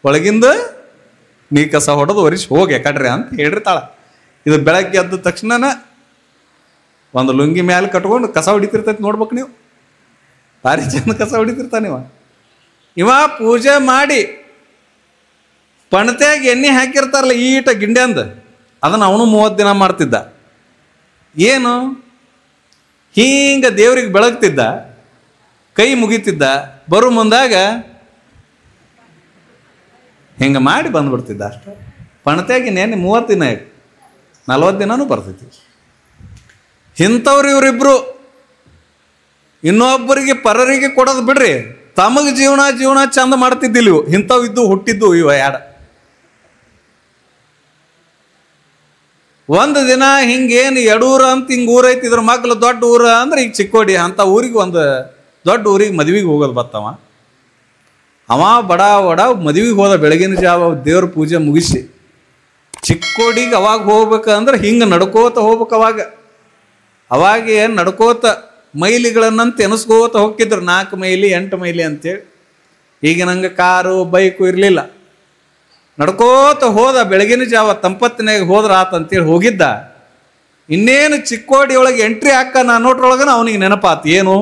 ಒಳಗಿಂದ ನೀ ಕಸ ಹೊಡೆದು ಒರೆಸಿ ಹೋಗಿ ಕಡ್ರಿ ಅಂತ ಹೇಳಿರ್ತಾಳ. ಇದು ಬೆಳಗ್ಗೆ ಎದ್ದ ತಕ್ಷಣ ಒಂದು ಲುಂಗಿ ಮ್ಯಾಲೆ ಕಟ್ಕೊಂಡು ಕಸ ಹೊಡಿತಿರ್ತೈತಿ ನೋಡ್ಬೇಕು ನೀವು. ಭಾರಿ ಚಂದ ಕಸ ಹೊಡಿತಿರ್ತಾನೆ ಇವ ಪೂಜೆ ಮಾಡಿ ಪಣತೆಯಾಗ ಎಣ್ಣೆ ಹಾಕಿರ್ತಾರಲ್ಲ ಈಟ ಗಿಂಡೆ ಅಂದ, ಅದನ್ನು ಅವನು 30 ದಿನ ಮಾಡ್ತಿದ್ದ. ಏನು ಹಿಂಗ ದೇವ್ರಿಗೆ ಬೆಳಗ್ತಿದ್ದ, ಕೈ ಮುಗಿತಿದ್ದ. ಬರೋ ಮುಂದಾಗ ಹಿಂಗೆ ಮಾಡಿ ಬಂದ್ಬಿಡ್ತಿದ್ದ ಅಷ್ಟೆ. ಪಣತೆಯಾಗಿ ನೇನೆ 30 ದಿನ 40 ದಿನನೂ ಬರ್ತೈತಿ. ಇಂಥವ್ರು ಇವರಿಬ್ರು ಇನ್ನೊಬ್ಬರಿಗೆ ಪರರಿಗೆ ಕೊಡೋದು ಬಿಡ್ರಿ, ತಮಗೆ ಜೀವನ ಚಂದ ಮಾಡ್ತಿದ್ದಿಲ್ಲ ಇವು. ಇಂಥವು ಇದ್ದು ಹುಟ್ಟಿದ್ದು ಇವ ಯಾಡ. ಒಂದು ದಿನ ಹಿಂಗೇನು ಯಡೂರ ಅಂತ ಹಿಂಗೆ ಊರೈತಿ, ಇದ್ರ ಮಗ್ಲು ದೊಡ್ಡ ಊರ ಅಂದ್ರೆ ಈಗ ಚಿಕ್ಕೋಡಿ ಅಂತ ಊರಿಗೆ, ಒಂದು ದೊಡ್ಡ ಊರಿಗೆ ಮದುವೆಗೆ ಹೋಗೋದು ಬತ್ತವ. ಅವ ಬಡ ಮದುವೆಗೆ ಹೋದ ಬೆಳಗಿನ ಜಾವ ದೇವ್ರ ಪೂಜೆ ಮುಗಿಸಿ ಚಿಕ್ಕೋಡಿಗೆ ಅವಾಗ ಹೋಗ್ಬೇಕಂದ್ರೆ ಹಿಂಗೆ ನಡ್ಕೋತ ಹೋಗ್ಬೇಕು. ಅವಾಗ ಏನು ನಡ್ಕೋತ ಮೈಲಿಗಳನ್ನಂತ ಎನಿಸ್ಕೋತ ಹೋಗ್ತಿದ್ರು. 4 ಮೈಲಿ 8 ಮೈಲಿ ಅಂತೇಳಿ. ಈಗ ನಂಗೆ ಕಾರು ಬೈಕು ಇರಲಿಲ್ಲ. ನಡ್ಕೋತ ಹೋದ ಬೆಳಗಿನ ಜಾವ ತಂಪತ್ತಿನಾಗ ಹೋದ್ರ ಆತಂತೇಳಿ ಹೋಗಿದ್ದ. ಇನ್ನೇನು ಚಿಕ್ಕೋಡಿಯೊಳಗೆ ಎಂಟ್ರಿ ಹಾಕ ನಾ ನೋಟ್ರೊಳಗನ ಅವನಿಗೆ ನೆನಪಾತು, ಏನು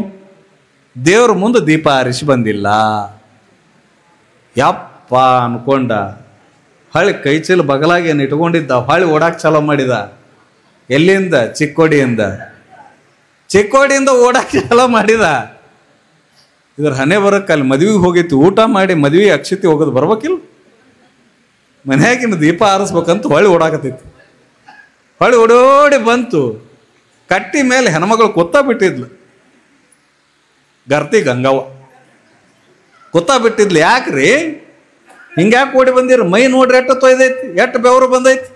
ದೇವ್ರ ಮುಂದೆ ದೀಪ ಹರಿಸಿ ಬಂದಿಲ್ಲ. ಯಪ್ಪ ಅನ್ಕೊಂಡ. ಹೊಳ್ಳಿ ಕೈಚೀಲ ಬಗಲಾಗಿ ಏನು ಇಟ್ಕೊಂಡಿದ್ದ, ಹೊಳ್ಳಿ ಓಡಾಕ್ ಚಾಲೋ ಮಾಡಿದ. ಎಲ್ಲಿಂದ? ಚಿಕ್ಕೋಡಿಯಿಂದ ಓಡಾಕ್ ಚಾಲೋ ಮಾಡಿದ. ಇದ್ರ ಹನೆ ಬರಕ್ಕೆ ಅಲ್ಲಿ ಮದುವೆಗೆ ಹೋಗಿತ್ತು. ಊಟ ಮಾಡಿ ಮದುವೆ ಅಕ್ಷತೆ ಹೋಗೋದು ಬರ್ಬೇಕಿಲ್ಲ, ಮನ್ಯಾಗಿನ ದೀಪ ಆರಿಸ್ಬೇಕಂತ ಹೊಳ್ಳಿ ಓಡಾಕತ್ತೈತಿ. ಹೊಳ್ಳಿ ಓಡೋಡಿ ಬಂತು. ಕಟ್ಟಿ ಮೇಲೆ ಹೆಣ್ಮಗಳು ಕೊತ್ತಾ ಬಿಟ್ಟಿದ್ಲು. ಗರ್ತಿ ಗಂಗವ್ವ ಕೊತ್ತಾ ಬಿಟ್ಟಿದ್ಲು. ಯಾಕ್ರಿ ಹಿಂಗ್ಯಾಕೆ ಓಡಿ ಬಂದಿರಿ? ಮೈ ನೋಡ್ರಿ ಎಟ್ಟು ತೊಯ್ದೈತಿ, ಎಟ್ಟು ಬೆವರು ಬಂದೈತಿ.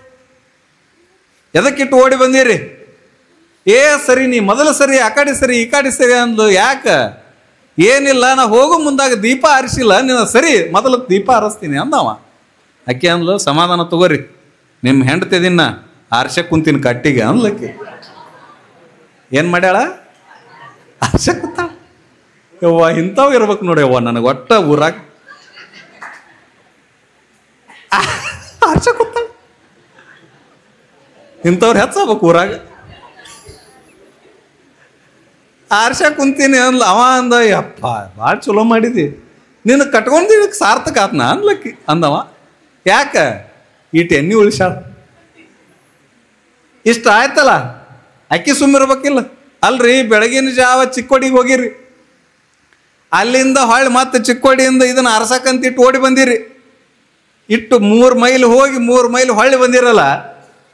ಎದಕ್ಕಿಟ್ಟು ಓಡಿ ಬಂದಿರಿ? ಸರಿ ನೀ ಮೊದಲು ಸರಿ, ಆ ಕಡೆ ಸರಿ, ಈ ಕಡೆ ಸರಿ ಅಂದ್ಲು. ಯಾಕೆ? ಏನಿಲ್ಲ, ನಾ ಹೋಗೋ ಮುಂದಾಗ ದೀಪ ಆರಿಸಿಲ್ಲ, ನೀನು ಸರಿ ಮೊದಲು ದೀಪ ಆರಿಸ್ತೀನಿ ಅಂದವ. ಅಕ್ಕಿ ಅಂದ್ಲು, ಸಮಾಧಾನ ತಗೋರಿ, ನಿಮ್ಮ ಹೆಂಡತಿದಿನ್ನ ಆರ್ಸಕ್ಕೆ ಕುಂತೀನಿ ಕಟ್ಟಿಗೆ ಅಂದ್ಲಕ್ಕಿ. ಏನು ಮಾಡ್ಯಾಳ? ಆರ್ಸಕ್ಕೆ ಕೂತಾಳ. ಯವ್ವ ಇಂಥವು ಇರ್ಬೇಕು ನೋಡಿ ಯವ್ವ, ನನಗೆ ಒಟ್ಟ ಊರಾಗ ಆರ್ಸಕ್ಕೆ ಕೂತಾಳ. ಇಂಥವ್ರು ಹೆಚ್ಚಬೇಕು ಊರಾಗ. ಆರ್ಷ ಕುಂತೀನಿ ಅನ್ಲ ಅವ ಅಂದ, ಯಪ್ಪ ಭಾಳ ಚಲೋ ಮಾಡಿದಿ, ನೀನು ಕಟ್ಕೊಂಡು ಇದಕ್ಕೆ ಸಾರ್ಥಕ ಆತ್ನ ಅನ್ಲಕ್ಕಿ ಅಂದವ. ಯಾಕ ಈಟ್ ಎಣ್ಣೆ ಉಳಿಸಾಳ, ಇಷ್ಟ ಆಯ್ತಲ್ಲ, ಅಕ್ಕಿ ಸುಮ್ಮಿರ್ಬೇಕಿಲ್ಲ. ಅಲ್ರಿ ಬೆಳಗಿನ ಜಾವ ಚಿಕ್ಕೋಡಿಗೆ ಹೋಗಿರಿ, ಅಲ್ಲಿಂದ ಹೊಳ್ಳಿ ಮತ್ತೆ ಚಿಕ್ಕೋಡಿಯಿಂದ ಇದನ್ನು ಅರಸಕ್ಕಂತಿಟ್ಟು ಓಡಿ ಬಂದಿರಿ. ಇಟ್ಟು 3 ಮೈಲ್ ಹೋಗಿ 3 ಮೈಲ್ ಹೊಳ್ಳಿ ಬಂದಿರಲ್ಲ,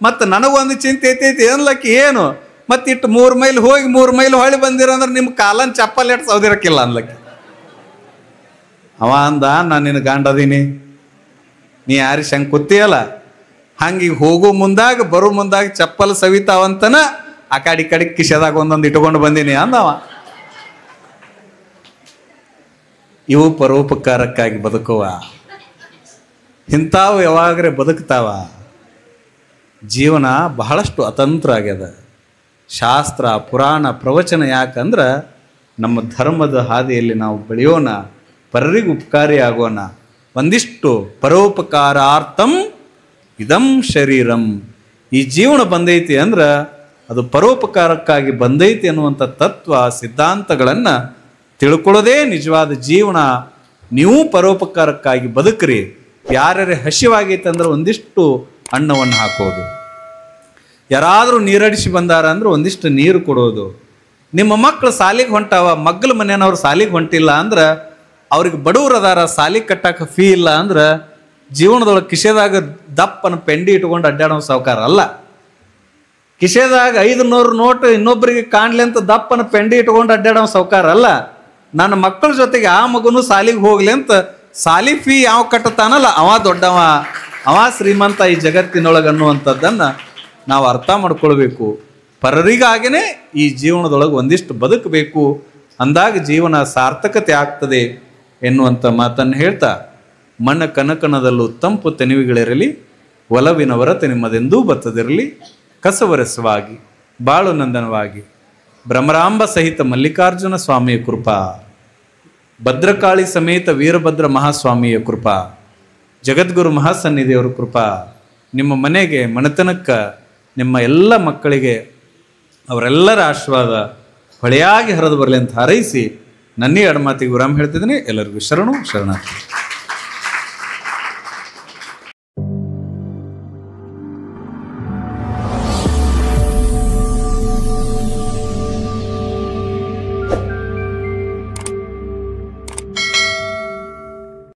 ಮತ್ತು ನನಗೊಂದು ಚಿಂತೆ ಐತೈತಿ ಅನ್ಲಕ್ಕಿ. ಏನು ಮತ್ತು ಇಟ್ಟು 3 ಮೈಲ್ ಹೋಗಿ 3 ಮೈಲ್ ಹೊಳ್ಳಿ ಬಂದಿರಂದ್ರೆ ನಿಮ್ಮ ಕಾಲನ್ ಚಪ್ಪಲ್ ಎಟ್ಟು ಸೌದಿರಕ್ಕಿಲ್ಲ ಅನ್ಲಕ್ಕಿ. ಅವ ಅಂದ, ನಾನು ನಿನ್ನ ಗಂಡದೀನಿ, ನೀ ಯಾರಿಗೆ ಶಂಕ್ ಕೂತಿಯಲ್ಲ, ಹಂಗೆ ಹೋಗೋ ಮುಂದಾಗ ಬರೋ ಮುಂದಾಗ ಚಪ್ಪಲ್ ಸವಿತಾವಂತನ ಆ ಕಡೆ ಕಿಶೆದಾಗ ಒಂದೊಂದು ಇಟ್ಕೊಂಡು ಬಂದೀನಿ ಅಂದವ. ಇವು ಪರೋಪಕಾರಕ್ಕಾಗಿ ಬದುಕುವ, ಇಂಥವು ಯಾವಾಗ್ರೆ ಬದುಕ್ತಾವ. ಜೀವನ ಬಹಳಷ್ಟು ಅತಂತ್ರ ಆಗ್ಯದ. ಶಾಸ್ತ್ರ ಪುರಾಣ ಪ್ರವಚನ ಯಾಕಂದ್ರೆ ನಮ್ಮ ಧರ್ಮದ ಹಾದಿಯಲ್ಲಿ ನಾವು ಬೆಳೆಯೋಣ, ಪರರಿಗೆ ಉಪಕಾರಿ ಆಗೋಣ. ಒಂದಿಷ್ಟು ಪರೋಪಕಾರಾರ್ಥಂ ಇದಂ ಶರೀರಂ. ಈ ಜೀವನ ಬಂದೈತಿ ಅಂದ್ರೆ ಅದು ಪರೋಪಕಾರಕ್ಕಾಗಿ ಬಂದೈತಿ ಅನ್ನುವಂಥ ತತ್ವ ಸಿದ್ಧಾಂತಗಳನ್ನು ತಿಳ್ಕೊಳ್ಳೋದೇ ನಿಜವಾದ ಜೀವನ. ನೀವು ಪರೋಪಕಾರಕ್ಕಾಗಿ ಬದುಕ್ರಿ. ಯಾರ್ಯಾರೇ ಹಸಿವಾಗೈತೆ ಅಂದ್ರೆ ಒಂದಿಷ್ಟು ಅನ್ನವನ್ನು ಹಾಕೋದು, ಯಾರಾದರೂ ನೀರಡಿಸಿ ಬಂದಾರ ಅಂದ್ರೆ ಒಂದಿಷ್ಟು ನೀರು ಕೊಡೋದು. ನಿಮ್ಮ ಮಕ್ಕಳು ಸಾಲಿಗೆ ಹೊಂಟಾವ, ಮಗ್ಲ ಮನೆಯವ್ರು ಸಾಲಿಗೆ ಹೊಂಟಿಲ್ಲ ಅಂದ್ರೆ ಅವ್ರಿಗೆ ಬಡವ್ರು ಅದಾರ, ಸಾಲಿಗೆ ಕಟ್ಟಕ್ಕೆ ಫೀ ಇಲ್ಲ ಅಂದ್ರೆ ಜೀವನದೊಳಗೆ ಕಿಶೆದಾಗ ದಪ್ಪನ ಪೆಂಡಿ ಇಟ್ಕೊಂಡು ಅಡ್ಡಾಡೋ ಸಾವುಕಾರ ಅಲ್ಲ. ಕಿಶೆದಾಗ 500 ನೋಟ್ ಇನ್ನೊಬ್ಬರಿಗೆ ಕಾಣ್ಲಿ ಅಂತ ದಪ್ಪನ ಪೆಂಡಿ ಇಟ್ಕೊಂಡು ಅಡ್ಡಾಡೋ ಸಾವುಕಾರ ಅಲ್ಲ. ನನ್ನ ಮಕ್ಕಳ ಜೊತೆಗೆ ಆ ಮಗನು ಸಾಲಿಗೆ ಹೋಗ್ಲಿ ಅಂತ ಸಾಲಿ ಫೀ ಯಾವ ಕಟ್ಟತಾನಲ್ಲ ಅವ ದೊಡ್ಡವ, ಅವ ಶ್ರೀಮಂತ ಈ ಜಗತ್ತಿನೊಳಗೆ ಅನ್ನುವಂಥದ್ದನ್ನು ನಾವು ಅರ್ಥ ಮಾಡ್ಕೊಳ್ಬೇಕು. ಪರರಿಗಾಗೇ ಈ ಜೀವನದೊಳಗೆ ಒಂದಿಷ್ಟು ಬದುಕಬೇಕು ಅಂದಾಗ ಜೀವನ ಸಾರ್ಥಕತೆ ಆಗ್ತದೆ ಎನ್ನುವಂಥ ಮಾತನ್ನು ಹೇಳ್ತಾ, ಮಣ್ಣ ಕನಕನದಲ್ಲೂ ತಂಪು ತೆನಿವಿಗಳಿರಲಿ, ಒಲವಿನ ಹೊರತೆ ನಿಮ್ಮದೆಂದೂ ಬತ್ತದಿರಲಿ, ಕಸವರಸವಾಗಿ ಬಾಳು ನಂದನವಾಗಿ ಭ್ರಮರಾಂಬ ಸಹಿತ ಮಲ್ಲಿಕಾರ್ಜುನ ಸ್ವಾಮಿಯ ಕೃಪಾ, ಭದ್ರಕಾಳಿ ಸಮೇತ ವೀರಭದ್ರ ಮಹಾಸ್ವಾಮಿಯ ಕೃಪಾ, ಜಗದ್ಗುರು ಮಹಾಸನ್ನಿಧಿಯವರ ಕೃಪಾ ನಿಮ್ಮ ಮನೆಗೆ, ಮನೆತನಕ್ಕೆ, ನಿಮ್ಮ ಎಲ್ಲ ಮಕ್ಕಳಿಗೆ ಅವರೆಲ್ಲರ ಆಶೀರ್ವಾದ ಹೊಳೆಯಾಗಿ ಹರಿದು ಬರಲಿ ಅಂತ ಹಾರೈಸಿ ನನ್ನೇ ಅಡಮಾತಿಗೆ ವಿರಾಮ ಹೇಳ್ತಿದ್ದೀನಿ. ಎಲ್ಲರಿಗೂ ಶರಣು ಶರಣಾರ್ಥಿ.